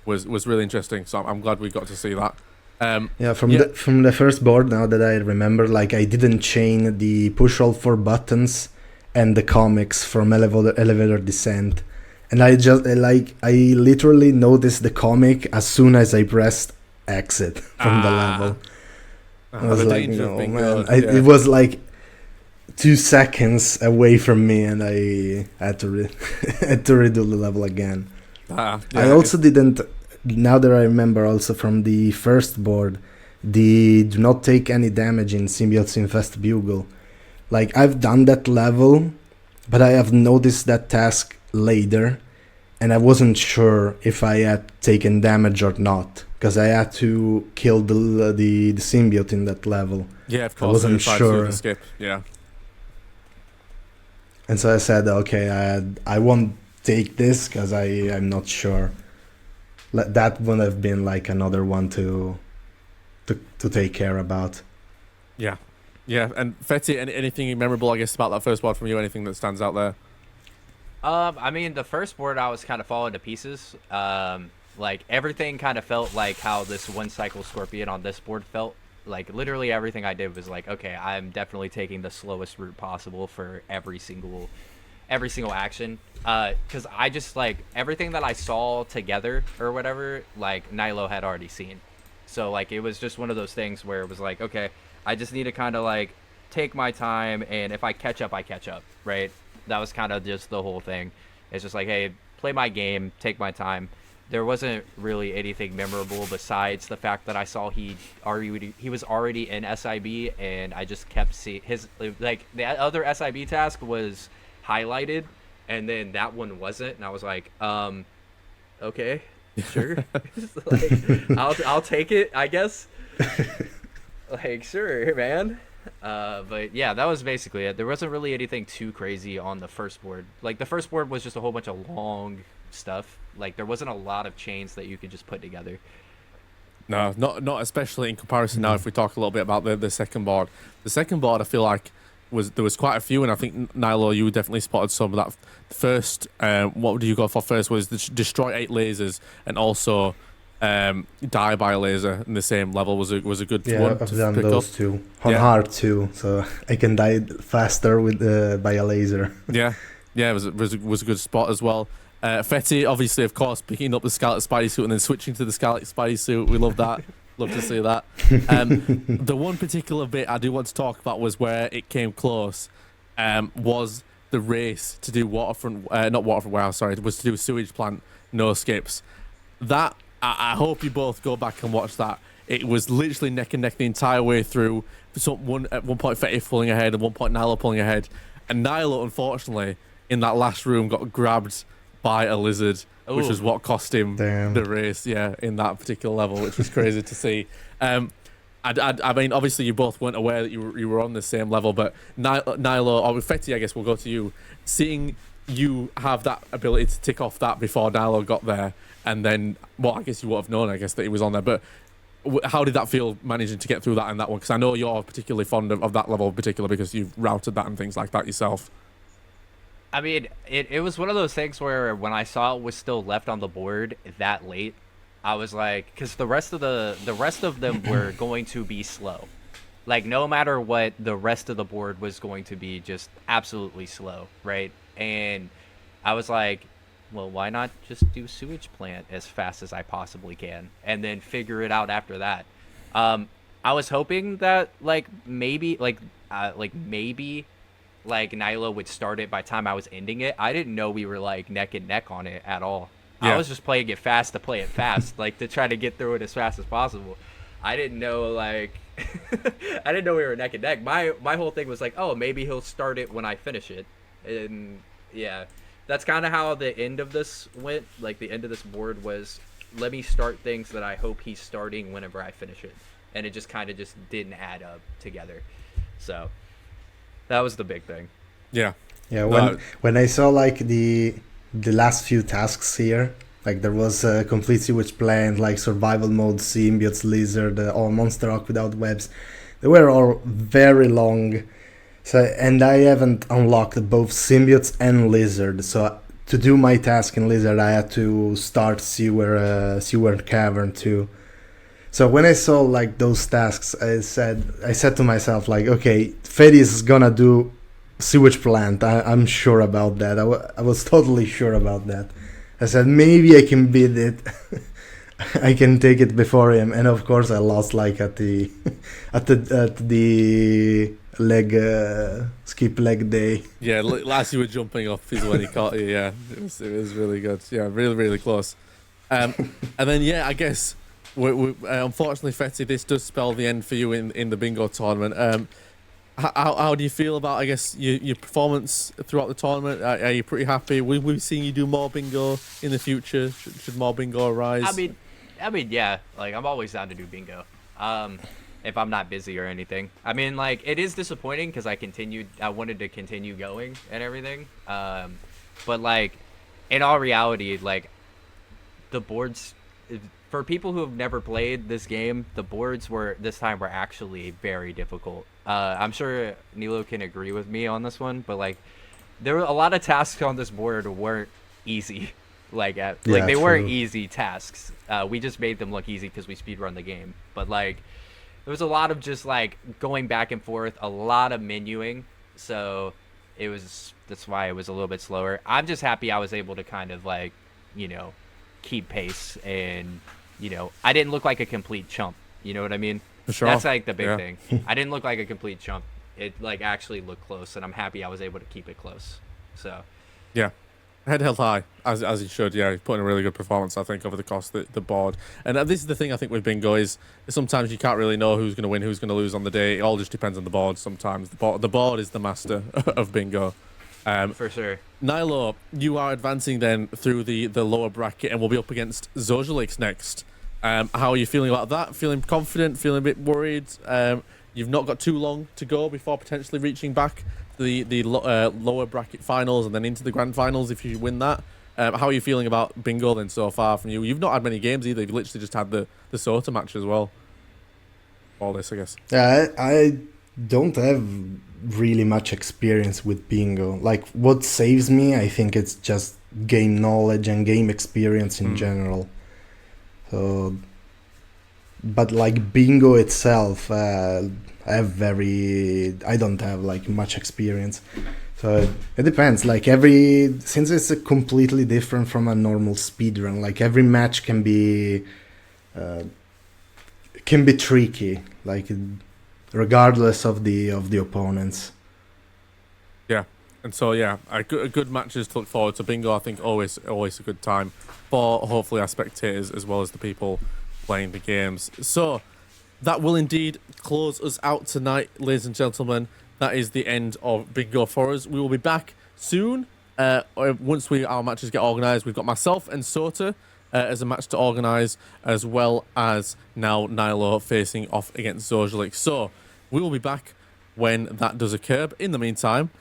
was really interesting. So I'm glad we got to see that. From the first board, now that I remember, like I didn't chain the push all 4 buttons and the comics from elevator descent, and I literally noticed the comic as soon as I pressed exit from the level. I was like, no man, it was like 2 seconds away from me, and I had to redo the level again. I also didn't. Now that I remember, also from the first board, the do not take any damage in Symbiotes Infest Bugle. Like I've done that level, but I have noticed that task later, and I wasn't sure if I had taken damage or not, because I had to kill the symbiote in that level. Yeah, of course. I wasn't sure. Skip. Yeah. And so I said, okay, I won't take this because I'm not sure. That would have been like another one to take care about. Yeah. Yeah, and Fetti, anything memorable, I guess, about that first board from you? Anything that stands out there? I mean, the first board I was kind of falling to pieces. Like everything kind of felt like how this one cycle Scorpion on this board felt. Like literally everything I did was like, okay, I'm definitely taking the slowest route possible for every single action. Because I just like everything that I saw together or whatever, like Nilo had already seen. So like it was just one of those things where it was like, okay, I just need to kind of like take my time, and if I catch up, I catch up, right? That was kind of just the whole thing. It's just like, hey, play my game, take my time. There wasn't really anything memorable besides the fact that I saw he was already in SIB, and I just kept seeing his, like, the other SIB task was highlighted, and then that one wasn't, and I was like, okay, sure. Like, I'll take it, I guess. Like, sure, man. But yeah, that was basically it. There wasn't really anything too crazy on the first board. Like, the first board was just a whole bunch of long stuff. Like, there wasn't a lot of chains that you could just put together. No, not especially in comparison now. If we talk a little bit about the second board, the second board I feel like there was quite a few, and I think Nilo, you definitely spotted some of that. First, what did you go for first? Was the destroy 8 lasers, and also die by a laser in the same level was a good one. Yeah, I've done those two on hard too, so I can die faster with by a laser. Yeah, it was a good spot as well. Fetti, obviously, of course, picking up the Scarlet Spidey suit and then switching to the Scarlet Spidey suit. We love that. Love to see that. The one particular bit I do want to talk about was where it came close. Was the race to do waterfront, not waterfront warehouse, sorry, was to do sewage plant, no skips. That, I hope you both go back and watch that. It was literally neck and neck the entire way through. At one point, Fetti pulling ahead, at one point, Nilo pulling ahead. And Nilo, unfortunately, in that last room, got grabbed by a lizard, which was what cost him the race, in that particular level, which was crazy to see. I mean, obviously, you both weren't aware that you were on the same level, but Nilo, or Fetti, I guess we'll go to you. Seeing you have that ability to tick off that before Nilo got there, and then, well, I guess you would have known, I guess, that he was on there, but how did that feel managing to get through that in that one? Because I know you're particularly fond of that level in particular because you've routed that and things like that yourself. I mean, it was one of those things where when I saw it was still left on the board that late, I was like, because the rest of them were going to be slow. Like, no matter what, the rest of the board was going to be just absolutely slow, right? And I was like, well, why not just do sewage plant as fast as I possibly can and then figure it out after that? I was hoping that maybe Nilo would start it by the time I was ending it. I didn't know we were like neck and neck on it at all. Yeah. I was just playing it fast to play it fast, like to try to get through it as fast as possible. I didn't know I didn't know we were neck and neck. My whole thing was like, oh, maybe he'll start it when I finish it. And yeah, that's kind of how the end of this went. Like the end of this board was, let me start things that I hope he's starting whenever I finish it. And it just kind of just didn't add up together. So that was the big thing. Yeah. Yeah. When I saw like the last few tasks here, like there was a complete sewage plant, like survival mode, symbiotes, lizard, or monster rock without webs. They were all very long. So, and I haven't unlocked both symbiotes and lizard. So to do my task in lizard, I had to start sewer cavern too. So when I saw like those tasks, I said to myself like, okay, Fetti is gonna do sewage plant. I'm sure about that. I was totally sure about that. I said maybe I can beat it. I can take it before him, and of course I lost like at the skip leg day. Yeah, last you were jumping off is when he caught you. Yeah, it was really good. Yeah, really, really close. And then I guess unfortunately, Fetti, this does spell the end for you in the bingo tournament. How do you feel about, I guess, your performance throughout the tournament? Are you pretty happy? Will we see you do more bingo in the future? Should more bingo arise? I mean, yeah. Like, I'm always down to do bingo. If I'm not busy or anything. I mean, like, it is disappointing because I wanted to continue going and everything. But, like, in all reality, like, the boards, for people who have never played this game, the boards this time were actually very difficult. I'm sure Nilo can agree with me on this one, but, like, there were a lot of tasks on this board weren't easy. They weren't easy tasks. We just made them look easy because we speedrun the game. But, like, there was a lot of just, like, going back and forth, a lot of menuing. So that's why it was a little bit slower. I'm just happy I was able to kind of, like, keep pace and, I didn't look like a complete chump. You know what I mean? For sure. That's, like, the big thing. I didn't look like a complete chump. It, like, actually looked close, and I'm happy I was able to keep it close. So. Yeah. Head held high, as he should. Yeah, he's put in a really good performance, I think, over the course of the board. And this is the thing I think with bingo is sometimes you can't really know who's going to win, who's going to lose on the day. It all just depends on the board sometimes. The board is the master of bingo. For sure. Nilo, you are advancing then through the lower bracket and we'll be up against Zojalix next. How are you feeling about that? Feeling confident? Feeling a bit worried? You've not got too long to go before potentially reaching back the lower bracket finals and then into the grand finals if you win that. How are you feeling about bingo then so far from you? You've not had many games either. You've literally just had the Sota match as well. All this, I guess. Yeah, I don't have really much experience with bingo. Like, what saves me, I think it's just game knowledge and game experience in general. So, but like bingo itself, I don't have like much experience. So it depends. Like since it's a completely different from a normal speedrun, like every match can be tricky. Like regardless of the opponents. Yeah. And so yeah, a good matches to look forward to. Bingo, I think always a good time for hopefully our spectators as well as the people playing the games. So that will indeed close us out tonight, ladies and gentlemen. That is the end of Bingo for us. We will be back soon. Once our matches get organised, we've got myself and Sota as a match to organise, as well as now Nilo facing off against Zojalik. So we will be back when that does occur. But in the meantime,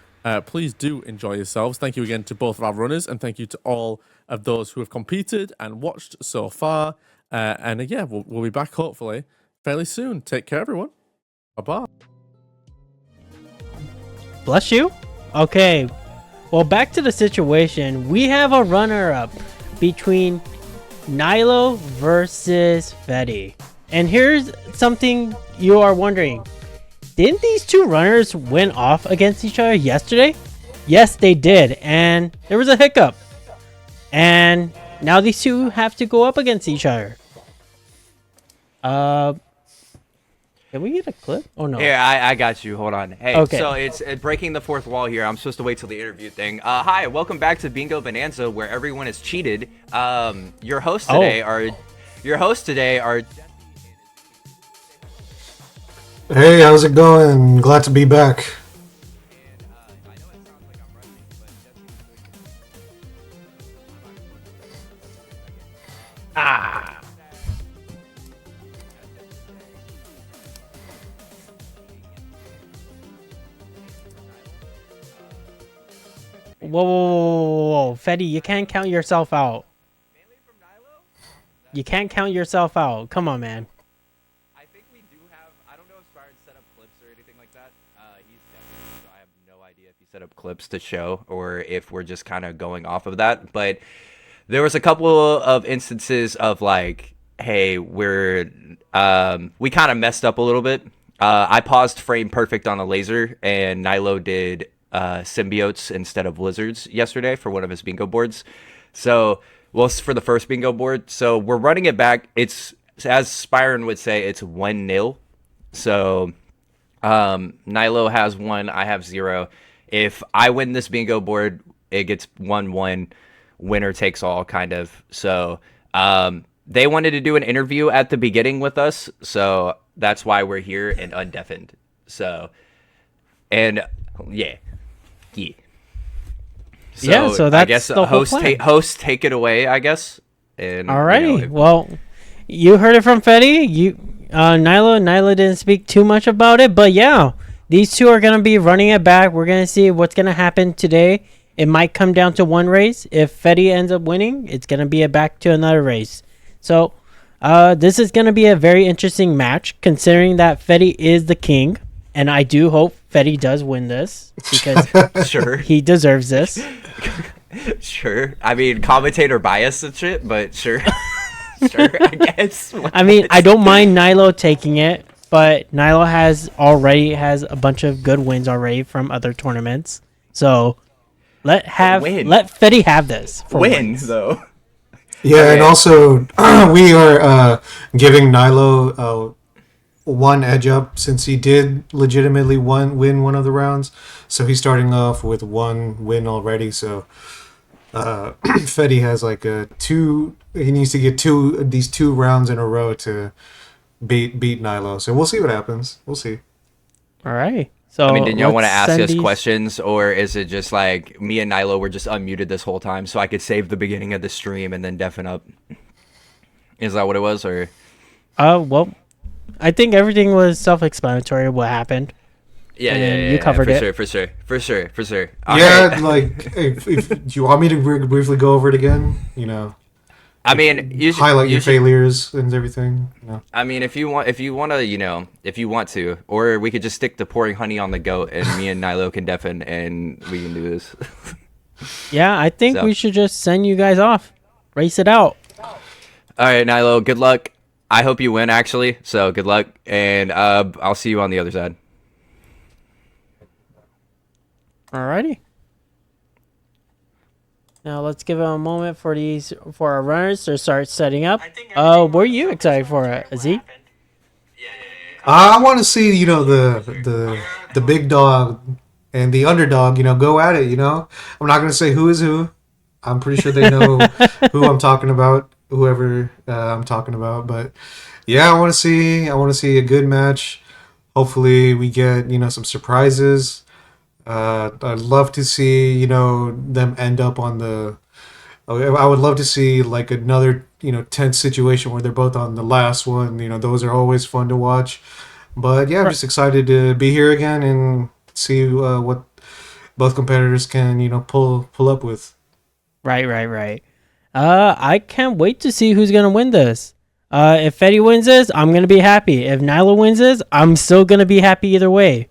please do enjoy yourselves. Thank you again to both of our runners, and thank you to all of those who have competed and watched so far. And yeah, we'll be back hopefully fairly soon. Take care, everyone. Bye-bye. Bless you. Okay. Well, back to the situation. We have a runner-up between Nilo versus Fetti. And here's something you are wondering. Didn't these two runners win off against each other yesterday? Yes, they did. And there was a hiccup. And now these two have to go up against each other. Can we get a clip? Oh, no. Here, I got you. Hold on. Hey, Okay. so it's breaking the fourth wall here. I'm supposed to wait till the interview thing. Hi, welcome back to Bingo Bonanza, where everyone is cheated. Your hosts today are... Hey, how's it going? Glad to be back. Whoa. Fetti, you can't count yourself out. You can't count yourself out. Come on, man. I think we do have... I don't know if Spyron set up clips or anything like that. He's definitely... So I have no idea if he set up clips to show or if we're just kind of going off of that. But there was a couple of instances of like, hey, we kind of messed up a little bit. I paused frame perfect on a laser, and Nilo did symbiotes instead of lizards yesterday for one of his bingo boards. So... Well, for the first bingo board. So we're running it back. It's, as Spyron would say, it's 1-0. So Nilo has 1, I have 0. If I win this bingo board, it gets 1-1. Winner takes all, kind of. So they wanted to do an interview at the beginning with us. So that's why we're here and undeafened. So, and yeah. So that's I guess the whole plan. host take it away, I guess. And Alrighty. Well, you heard it from Fetti. Nilo didn't speak too much about it, but yeah, these two are gonna be running it back. We're gonna see what's gonna happen today. It might come down to one race. If Fetti ends up winning, it's gonna be back to another race. So, this is gonna be a very interesting match, considering that Fetti is the king. And I do hope Fetti does win this because sure, he deserves this. Sure. I mean, commentator bias and shit, but sure. Sure, I guess. I mean, I don't mind Nilo taking it, but Nilo has a bunch of good wins already from other tournaments. So let Fetti have this for wins though. Yeah, okay. And also we are giving Nilo one edge up since he did legitimately win one of the rounds. So he's starting off with 1 win already. So Fetti has like he needs to get these 2 rounds in a row to beat Nilo. So we'll see what happens. We'll see. All right. So I mean, did y'all want to ask us questions, or is it just like me and Nilo were just unmuted this whole time so I could save the beginning of the stream and then deafen up? Is that what it was, or? Well, I think everything was self-explanatory what happened. Yeah, you covered it. For sure. All right. Like if do you want me to briefly go over it again? I mean, highlight your failures and everything. I mean, if you want to, or we could just stick to pouring honey on the goat, and me and Nilo can deafen, and we can do this. Yeah, I think we should just send you guys off, race it out. All right, Nilo, good luck. I hope you win, actually. So good luck, and I'll see you on the other side. Alrighty. Now let's give it a moment for our runners to start setting up. What are you excited for, Z? I want to see, the big dog and the underdog, go at it. I'm not gonna say who is who. I'm pretty sure they know who I'm talking about, whoever I'm talking about. But yeah, I want to see a good match. Hopefully, we get some surprises. I'd love to see them end up on the. I would love to see like another tense situation where they're both on the last one. Those are always fun to watch. But yeah, I'm just excited to be here again and see what both competitors can pull up with. Right. I can't wait to see who's gonna win this. If Fetty wins this, I'm gonna be happy. If Nyla wins this, I'm still gonna be happy either way.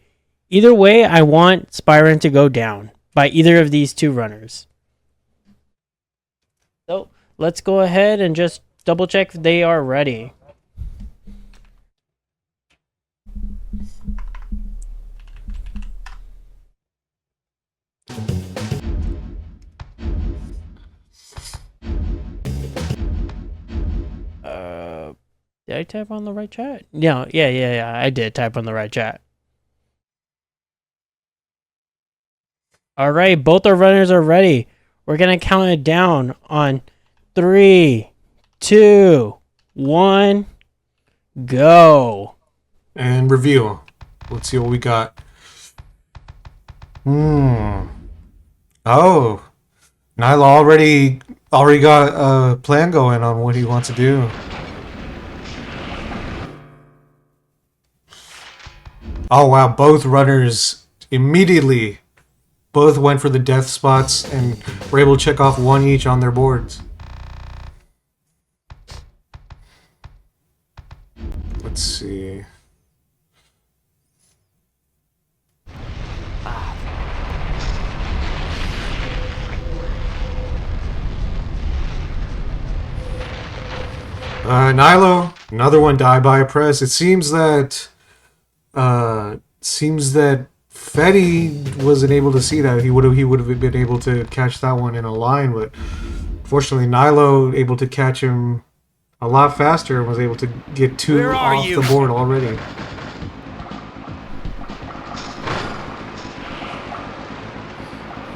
Either way, I want Spyron to go down by either of these two runners. So let's go ahead and just double check if they are ready. Did I type on the right chat? No, yeah. I did type on the right chat. All right, both our runners are ready. We're gonna count it down on 3, 2, 1, go. And review. Let's see what we got. Oh, Nyla already got a plan going on what he wants to do. Oh wow, both runners immediately both went for the death spots and were able to check off one each on their boards. Let's see. Nilo, another one died by a press. It seems that Fetty wasn't able to see that. He would have been able to catch that one in a line, but fortunately Nilo able to catch him a lot faster and was able to get two off the board already.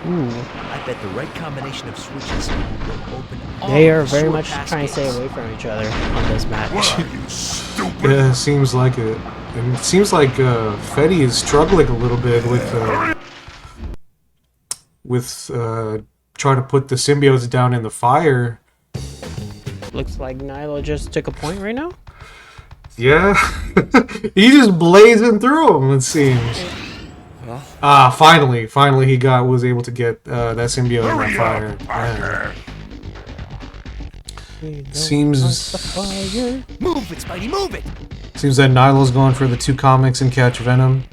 Ooh. I bet the right combination of switches will open all They are the very sword much pass trying to stay gates. away from each other on this match. Yeah, seems like it. And it seems like Fetty is struggling a little bit with trying to put the symbiotes down in the fire. Looks like Nyla just took a point right now. Yeah, he just blazing through them. It seems. Finally, he was able to get that symbiote in the fire. Seems Move it, Spidey, move it! Seems that Nilo's going for the 2 comics and catch Venom.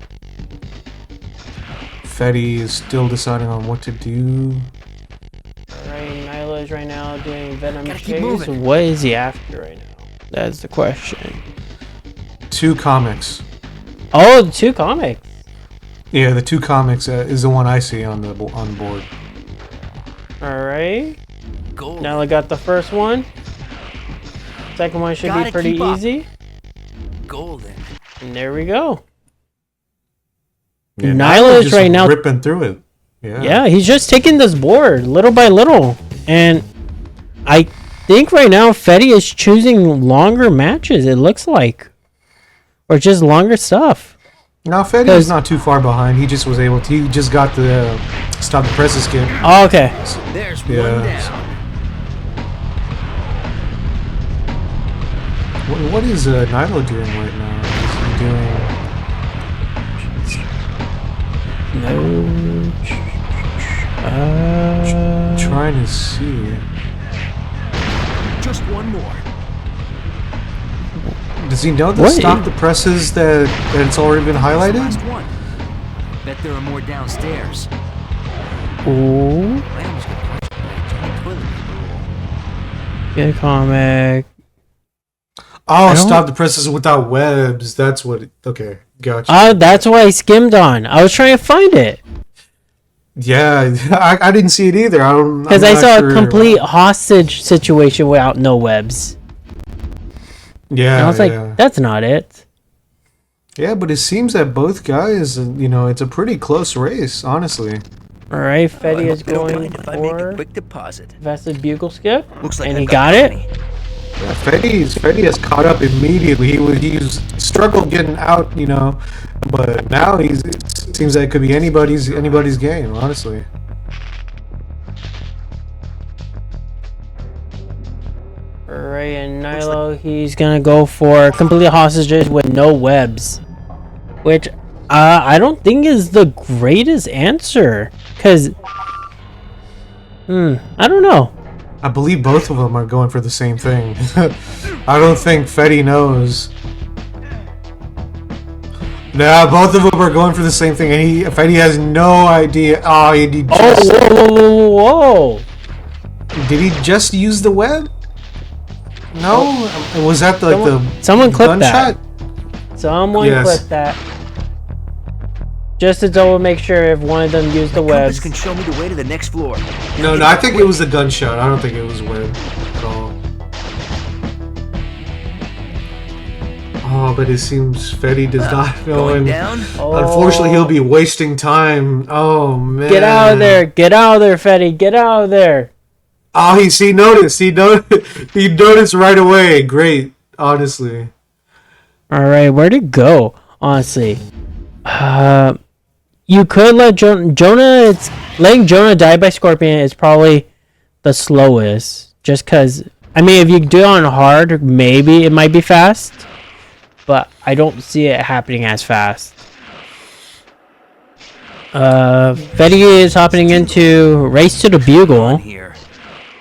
Fetty is still deciding on what to do. Alright, Nyla is right now doing Venom Gotta keep chase. moving. What is he after right now? That's the question. 2 comics. Oh, the 2 comics. Yeah, the 2 comics is the one I see on the board. Alright. Gold. Nyla got the first one. Second one should be Gotta pretty keep up. easy. Golden. And there we go. Yeah, Nyla is just right now ripping through it. Yeah, he's just taking this board little by little. And I think right now Fetty is choosing longer matches, it looks like. Or just longer stuff. No, Fetty is not too far behind. He just was able to. He just got the stop the presses skip. Oh, okay. There's Yeah. one down. What is Nilo doing right now? Is he doing? No. Trying to see. Just one more. Does he know the What? stop the presses that it's already been This highlighted? last one. Bet there are more downstairs. Ooh. I almost got punched by a giant toilet paper roll. Get a comic. Oh, I don't- stop the presses without webs. That's what. Okay, gotcha. That's what I skimmed on. I was trying to find it. Yeah, I didn't see it either. Because I saw a complete hostage situation without no webs. Yeah, And I was like, that's not it. Yeah, but it seems that both guys, it's a pretty close race, honestly. All right, Fetty is I don't going mind if I make a for quick deposit. Vested Bugle Skip, Looks like and I've he got the it. money. Yeah, Fetty has caught up immediately. He's struggled getting out, but now it seems like it could be anybody's game, honestly. All right, and Nilo, he's gonna go for complete hostages with no webs, which I don't think is the greatest answer, cause I don't know. I believe both of them are going for the same thing. I don't think Fetty knows. Nah, both of them are going for the same thing, and Fetty has no idea. Oh, he just, Whoa! did he just use the web? No, was that Someone the clipped that. gunshot? Someone Yes. clipped that. Just to double make sure if one of them used the Compass webs. can show me the way to the next floor. No, I think it was the gunshot. I don't think it was web at all. Oh, but it seems Fetty does not know, Going and down. unfortunately, he'll be wasting time. Oh man! Get out of there! Get out of there, Fetty! Get out of there! Oh, he noticed. He noticed right away. Great, honestly. All right, where'd it go? Honestly, you could let Jonah. It's letting Jonah die by Scorpion is probably the slowest. Just cause, I mean, if you do it on hard, maybe it might be fast, but I don't see it happening as fast. Fetty is hopping into Race to the Bugle. Here.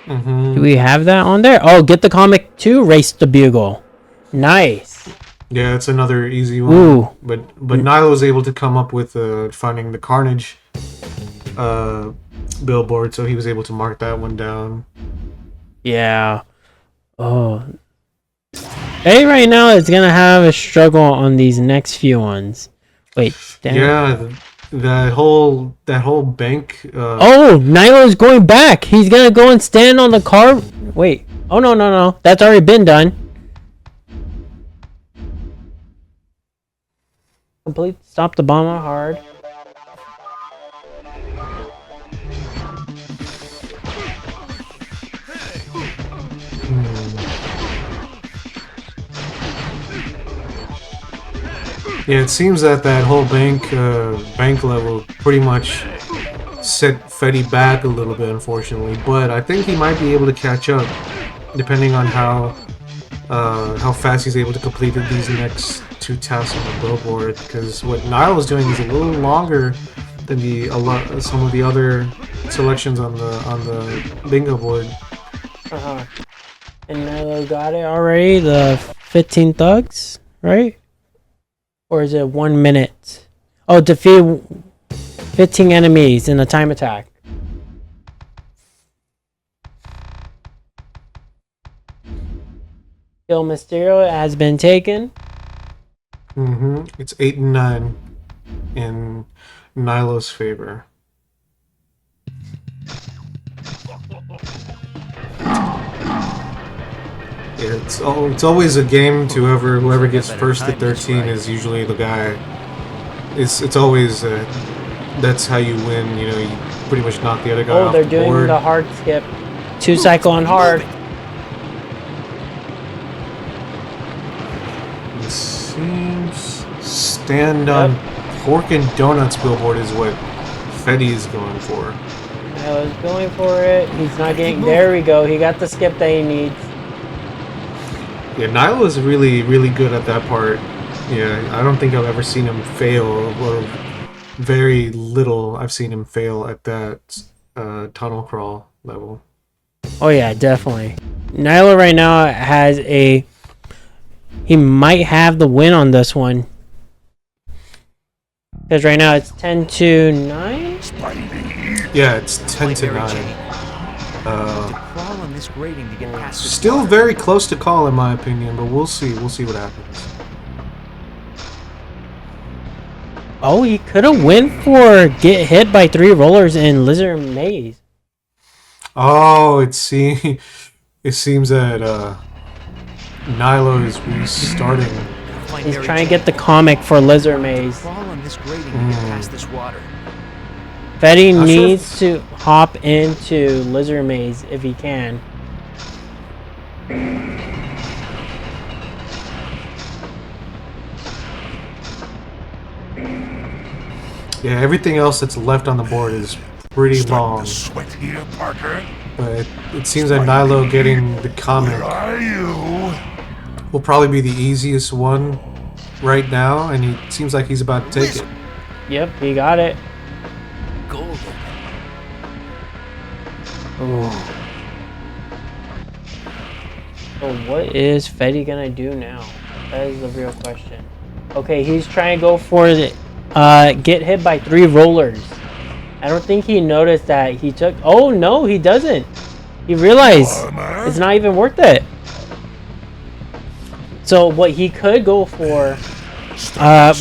Do we have that on there? Oh, get the comic too. Race the Bugle. Nice. Yeah, it's another easy one. Ooh. But Nilo was able to come up with finding the Carnage billboard, so he was able to mark that one down. Yeah. Oh. Hey, right now it's gonna have a struggle on these next few ones. Wait. Damn. Yeah, that whole bank. Oh, Nilo's going back. He's gonna go and stand on the car. Wait. Oh no. That's already been done. Complete. Stop the bomb on hard. Yeah, it seems that whole bank level pretty much set Fetty back a little bit, unfortunately. But I think he might be able to catch up, depending on how fast he's able to complete these next two tasks on the billboard. Because what Nile is doing is a little longer than some of the other selections on the bingo board. And Nilo got it already. The 15 thugs, right? Or is it 1 minute? Oh, defeat 15 enemies in a time attack. Kill Mysterio has been taken. It's 8 and 9 in Nilo's favor. Yeah, it's always a game to whoever gets first to 13 is usually the guy. It's always that's how you win. You pretty much knock the other guy off they're the doing board. the hard skip. 2 cycle on hard. It seems stand on pork and donuts billboard is what Fetty is going for. I was going for it. He's not getting. There we go. He got the skip that he needs. Yeah, Nilo is really, really good at that part. Yeah, I don't think I've ever seen him fail, or very little I've seen him fail at that tunnel crawl level. Oh yeah, definitely. Nilo right now has he might have the win on this one. Because right now it's 10 to 9? Yeah, it's 10 to 9. Crawl on this grating to get past this Still very close to call in my opinion, but we'll see. We'll see what happens. Oh, he could have went for get hit by 3 rollers in Lizard Maze. Oh, it seems that Nilo is restarting. He's trying to get the comic for Lizard Maze. Crawl on this grating to get past this water. Fetty Not sure needs to hop into Lizard Maze if he can. Yeah, everything else that's left on the board is pretty Starting long. to sweat here, Parker. But it seems that Nilo getting the comic Where are you? will probably be the easiest one right now, and he seems like he's about to take it. Yep, he got it. Golden. Ooh. So what is Fetty gonna do now? That is the real question. Okay, he's trying to go for the get hit by 3 rollers. I don't think he noticed that he took. Oh no, he doesn't. He realized it's not even worth it. So what he could go for,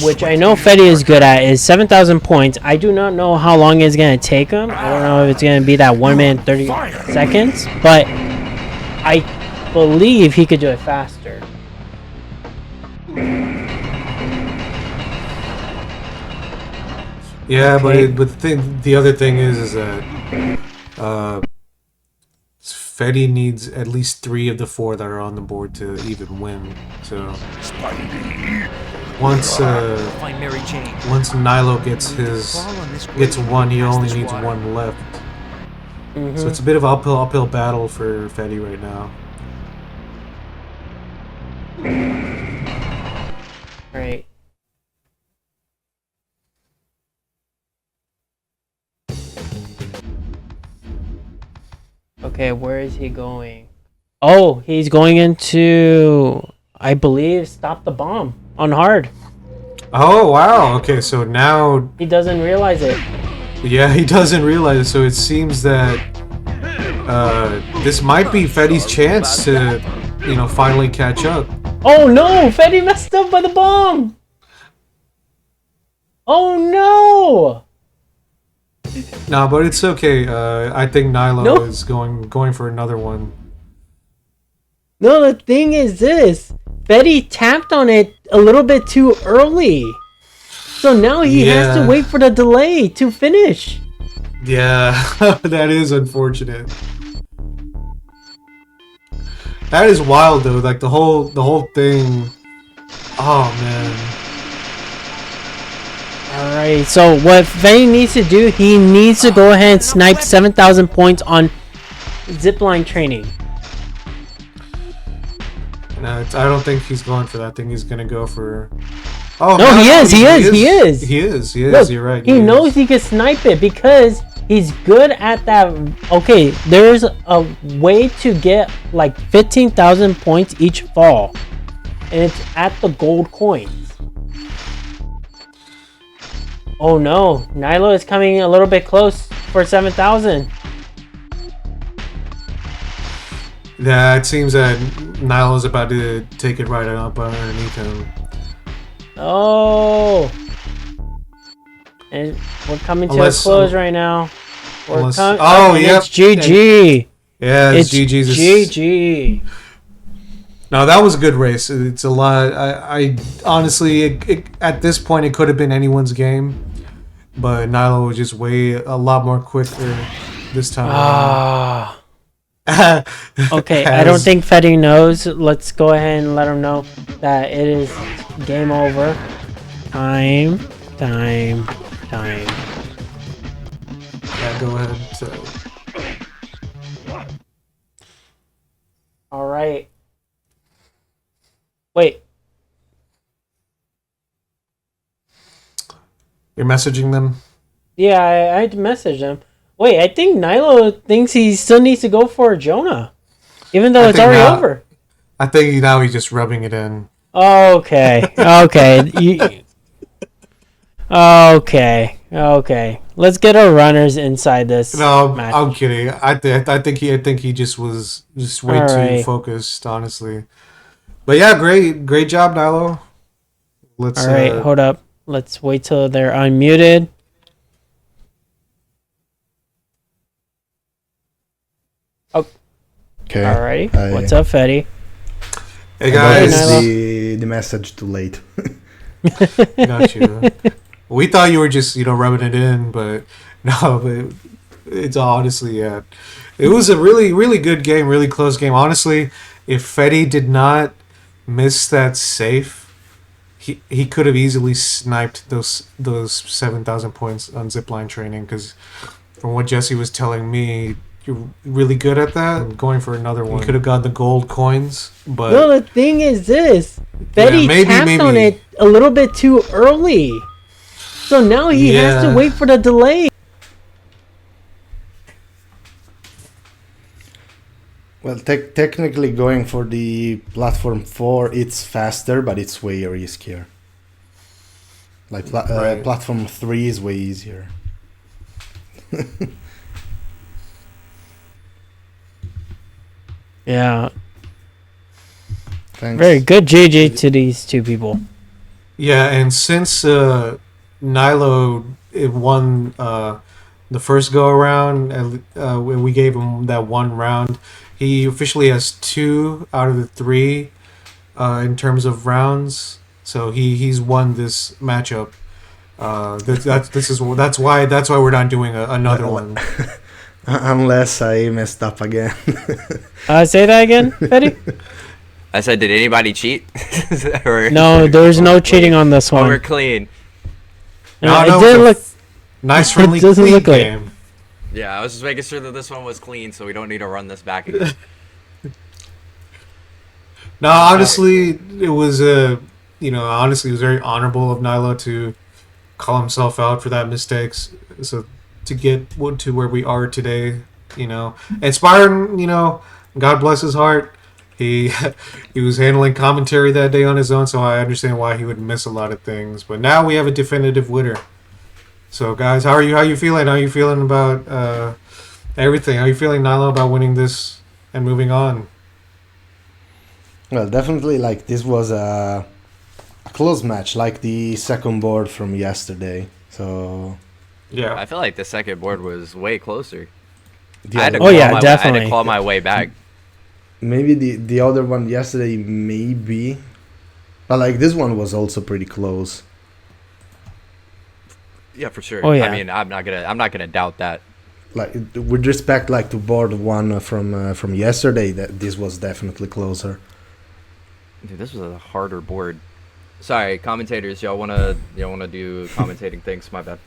which I know Fetty is good at, is 7,000 points. I do not know how long it's gonna take him. I don't know if it's gonna be that 1 minute 30 seconds, but I believe he could do it faster. Yeah, Okay. but the other thing is that Fetty needs at least 3 of the 4 that are on the board to even win. So Spidey. once Find Mary Jane. once Nilo gets gets 1, he only needs 1 left. So it's a bit of an uphill battle for Fetty right now. Right. Okay, where is he going? Oh, he's going into, I believe, stop the bomb on hard. Oh wow! Okay, so now He doesn't realize it. yeah, he doesn't realize it. So it seems that this might be Fetty's chance to, finally catch up. Oh no! Fetty messed up by the bomb! Oh no! Nah, but it's okay. I think Nilo No. is going for another one. No, the thing is this. Fetty tapped on it a little bit too early. So now he has to Yeah. wait for the delay to finish. Yeah, that is unfortunate. That is wild though. Like the whole thing. Oh man. Alright, so what Fetty needs to do, he needs to go ahead and snipe 7,000 points on zipline training. No, I don't think he's going for that. I think he's gonna go for. Oh No, he is. He is. Look, You're right. he knows he can snipe it because he's good at that. Okay, there's a way to get like 15,000 points each fall, and it's at the gold coins. Oh no, Nilo is coming a little bit close for 7,000. Yeah, it seems that Nilo's about to take it right up underneath him. Oh, and we're coming to Unless- a close right now. We're unless- coming. oh, and yep. it's GG. Yeah, It's GG's. GG. No, that was a good race. It's a lot. I honestly, at this point, it could have been anyone's game, but Nilo was just way a lot more quicker this time. Ah. around. Okay, I don't think Fetty knows. Let's go ahead and let him know that it is game over. Time. Yeah, go ahead. So. All right. Wait. You're messaging them? Yeah, I had to message him. Wait, I think Nilo thinks he still needs to go for Jonah, even though I it's think already now- over. I think now he's just rubbing it in. Okay. Okay. Let's get our runners inside this. No, match. I'm kidding. I think he just was just way All too right. focused, honestly. But yeah, great job, Nilo. Let's. All right, hold up. Let's wait till they're unmuted. Okay. Alrighty. I- What's up, Fetty? Hey That guys. Nilo. is the message too late. Got you. We thought you were just, rubbing it in, but no, but it's honestly, yeah. It was a really, really good game, really close game. Honestly, if Fetty did not miss that safe, he could have easily sniped those 7,000 points on zipline training, because from what Jesse was telling me, you're really good at that. Going for another one. You could have got the gold coins, but... Well, the thing is this. Fetty tapped on it a little bit too early. So now he has to wait for the delay. Well, technically going for the platform 4, it's faster, but it's way riskier. Like platform 3 is way easier. Yeah. Thanks. Very good GG to these two people. Yeah, and since Nilo won the first go around, and we gave him that one round, he officially has 2 out of the 3 in terms of rounds. So he's won this matchup. That's why we're not doing another one. Unless I messed up again. Say that again, Fetty? I said, did anybody cheat? No, there's no cheating on this one. We're clean. No, it didn't look nice, friendly, it doesn't clean look like game. Yeah, I was just making sure that this one was clean, so we don't need to run this back again. No, honestly, it was honestly, it was very honorable of Nilo to call himself out for that mistakes. So to get to where we are today, and Spartan, God bless his heart. He was handling commentary that day on his own, so I understand why he would miss a lot of things. But now we have a definitive winner. So guys, how are you? How you feeling? How are you feeling about everything? How are you feeling, Nilo, about winning this and moving on? Well, definitely, like, this was a close match, like the second board from yesterday. So yeah, I feel like the second board was way closer. definitely. I had to claw my way back. Maybe the other one yesterday, maybe, but like this one was also pretty close. Yeah, for sure. Oh, yeah. I mean, I'm not gonna doubt that. Like with respect, like to board one from yesterday, that this was definitely closer. Dude, this was a harder board. Sorry, commentators, y'all wanna do commentating things? My bad.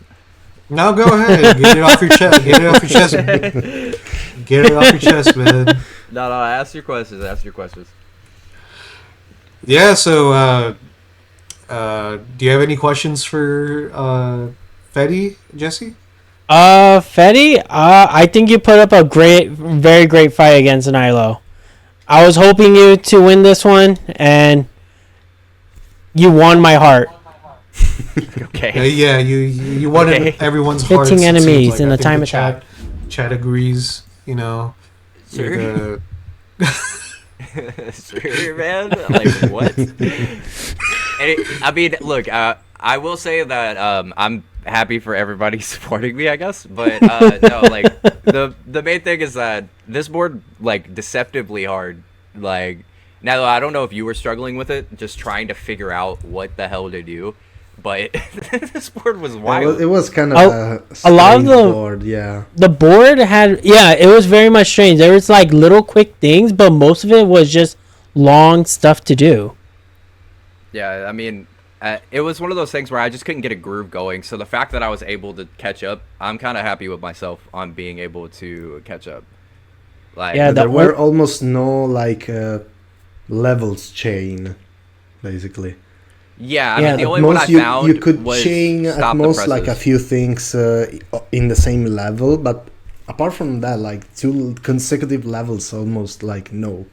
No, go ahead. Get it off your chest. Get it off your chest. Get it off your chest, man. No, ask your questions. Yeah, so do you have any questions for Fetty, Jesse? Fetty, I think you put up a very great fight against Nilo. I was hoping you to win this one, and you won my heart. Okay. Yeah, you wanted everyone's hearts. Hitting enemies like. in I a think time the attack. Chat agrees, Sure. Sure, man. Like what? I mean, look. I will say that I'm happy for everybody supporting me, I guess. But no, like the main thing is that this board like deceptively hard. Like now, I don't know if you were struggling with it, just trying to figure out what the hell to do. But this board was wild. It was kind of a lot of the board, yeah. The board had it was very much strange. There was like little quick things, but most of it was just long stuff to do. Yeah, I mean, it was one of those things where I just couldn't get a groove going. So the fact that I was able to catch up, I'm kind of happy with myself on being able to catch up. Like, Yeah, there were almost no like levels chain, basically. Yeah, I mean, the only one I you, found you could was chain at stop the most like a presses. few things in the same level, but apart from that, like 2 consecutive levels, almost like no.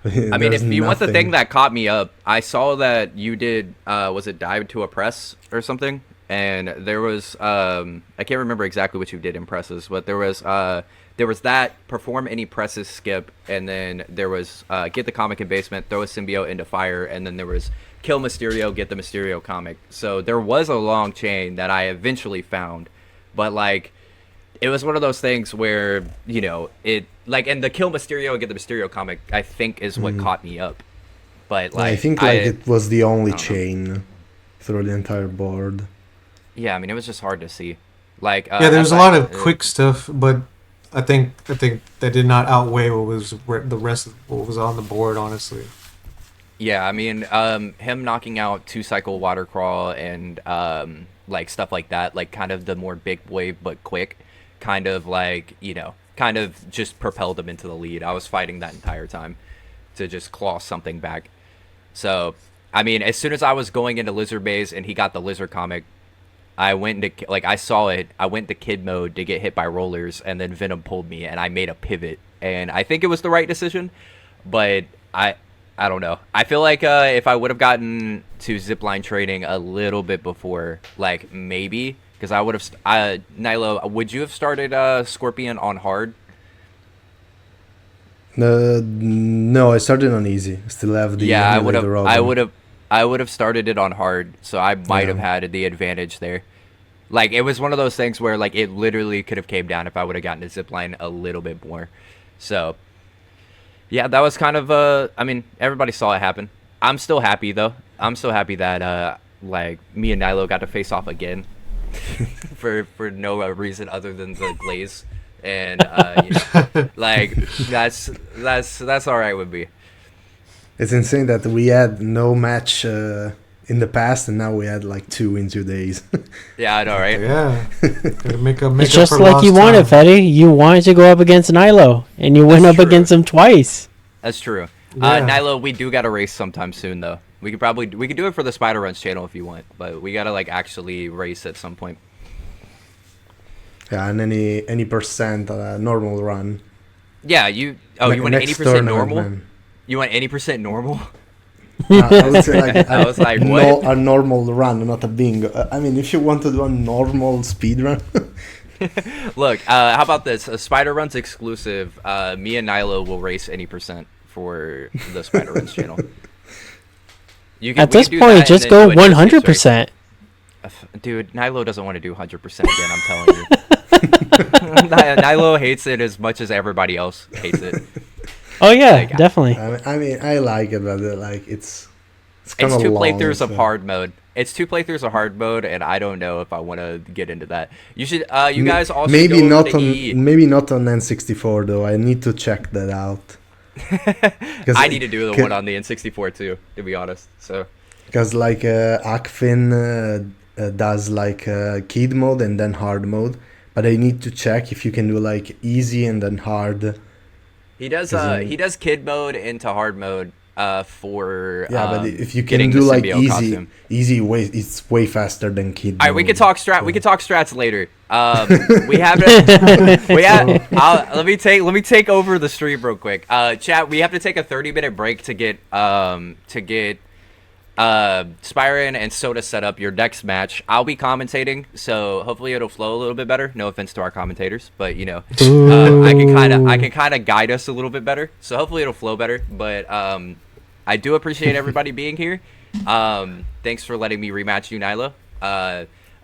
I mean, if There's you want the thing nothing. that caught me up, I saw that you did, was it dive to a press or something? And there was, I can't remember exactly what you did in presses, but there was that perform any presses skip, and then there was get the comic in basement, throw a symbiote into fire, and then there was kill Mysterio, get the Mysterio comic. So there was a long chain that I eventually found, but like it was one of those things where it like, and the kill Mysterio and get the Mysterio comic I think is what caught me up. But I like think like it was the only chain through the entire board. yeah, I mean it was just hard to see. Like Yeah, there was a as lot I- of quick stuff, but I think that did not outweigh what was the rest of what was on the board. Honestly, Yeah, I mean, him knocking out 2-cycle water crawl and like stuff like that, like kind of the more big wave but quick, kind of like kind of just propelled him into the lead. I was fighting that entire time to just claw something back. So, I mean, as soon as I was going into Lizard Maze and he got the Lizard comic, I went into I saw it. I went to kid mode to get hit by rollers, and then Venom pulled me, and I made a pivot, and I think it was the right decision, but I don't know. I feel like if I would have gotten to zipline training a little bit before, like maybe, because I would have. Nilo, would you have started Scorpion on hard? No, I started on easy. Still have the Yeah, emulator open. I would have started it on hard, so I might have had the advantage there. Like it was one of those things where like it literally could have came down if I would have gotten to zipline a little bit more. So yeah, that was kind of I mean, everybody saw it happen. I'm still happy though. I'm still happy that like me and Nilo got to face off again for no reason other than the glaze. And like that's all right with me. It's insane that we had no match in the past, and now we had like 2 in 2 days. Yeah, I know, right? yeah, gotta make up It's just for like lost you wanted, time. Fetty. You wanted to go up against Nilo, and you went That's up true. against him twice. That's true. Yeah. Nilo, we do got to race sometime soon though. We could do it for the Spider Runs channel if you want, but we gotta like actually race at some point. Yeah, and any percent normal run. Yeah, you want Next 80% tournament, normal? man. You want 80% normal? I would say like I was like, what? a normal run, not a bingo. I mean, if you want to do a normal speed run, Look, how about this? A Spider Runs exclusive. Me and Nilo will race any percent for the Spider Runs channel. At this point, just go 100%. Dude, Nilo doesn't want to do 100% again, I'm telling you. Nilo hates it as much as everybody else hates it. Oh yeah, Like, definitely. I mean, I like it, but like it's kind It's of 2 long, playthroughs of so- hard mode. It's 2 playthroughs of hard mode, and I don't know if I want to get into that. You should. You guys also maybe go not over to on EE. maybe not on N64 though. I need to check that out. I need to do the one on the N64 too, to be honest. So Because like Akfin does like kid mode and then hard mode, but I need to check if you can do like easy and then hard. he does. Is it- He does kid mode into hard mode. For Yeah, but if you can getting do the like symbiote easy, costume. it's way faster than kid. All right, we mode. can talk strat. We can talk strats later. We have let me take over the stream real quick. Chat, we have to take a 30-minute break to get Spyron and Soda set up your next match. I'll be commentating, so hopefully it'll flow a little bit better. No offense to our commentators, but I can kind of guide us a little bit better. So hopefully it'll flow better. But I do appreciate everybody being here. Thanks for letting me rematch you, Nilo.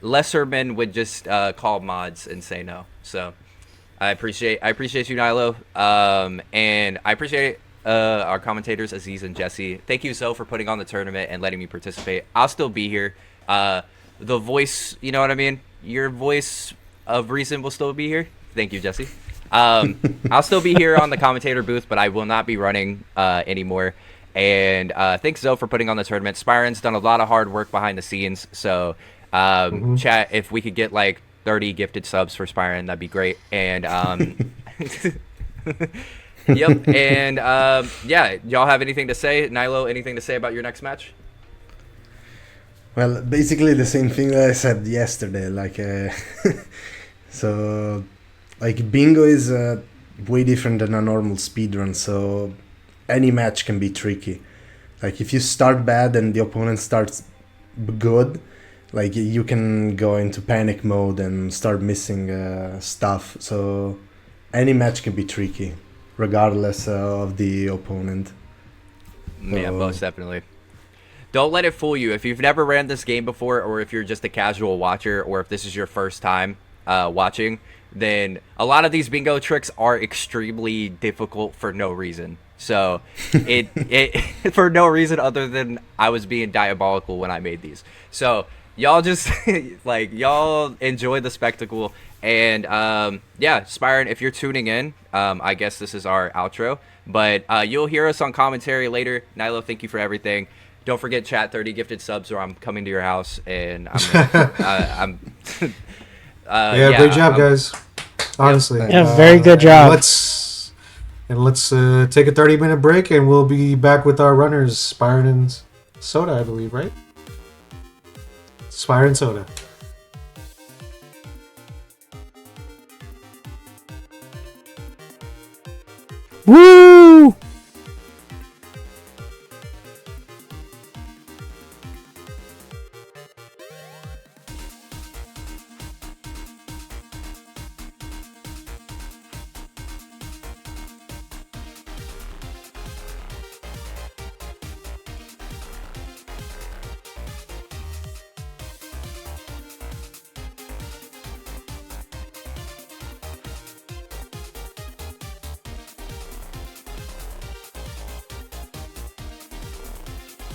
Lesser men would just call mods and say no. So I appreciate you, Nilo. And I appreciate our commentators, Aziz and Jesse. Thank you, Zoe, for putting on the tournament and letting me participate. I'll still be here. The voice, you know what I mean? Your voice of reason will still be here. Thank you, Jesse. I'll still be here on the commentator booth, but I will not be running anymore. And thanks, Zoe, for putting on the tournament. Spyron's done a lot of hard work behind the scenes. So, chat, if we could get like 30 gifted subs for Spyron, that'd be great. And yep. And yeah, y'all have anything to say? Nilo, anything to say about your next match? Well, basically the same thing that I said yesterday. Like, so, like bingo is way different than a normal speedrun. So, any match can be tricky. Like if you start bad and the opponent starts good, like you can go into panic mode and start missing stuff. So, any match can be tricky, regardless of the opponent. Yeah, most definitely. Don't let it fool you. If you've never ran this game before, or if you're just a casual watcher, or if this is your first time watching, then a lot of these bingo tricks are extremely difficult for no reason. So it for no reason other than I was being diabolical when I made these. So y'all just like y'all enjoy the spectacle. And yeah, Spyron, if you're tuning in, I guess this is our outro. But you'll hear us on commentary later. Nilo, thank you for everything. Don't forget chat 30 gifted subs, or I'm coming to your house and I'm. Yeah, great job, guys. Honestly, Yeah, very good job. Let's take a 30-minute break, and we'll be back with our runners, Spyron and Soda, I believe, right? Spyron and Soda. Woo!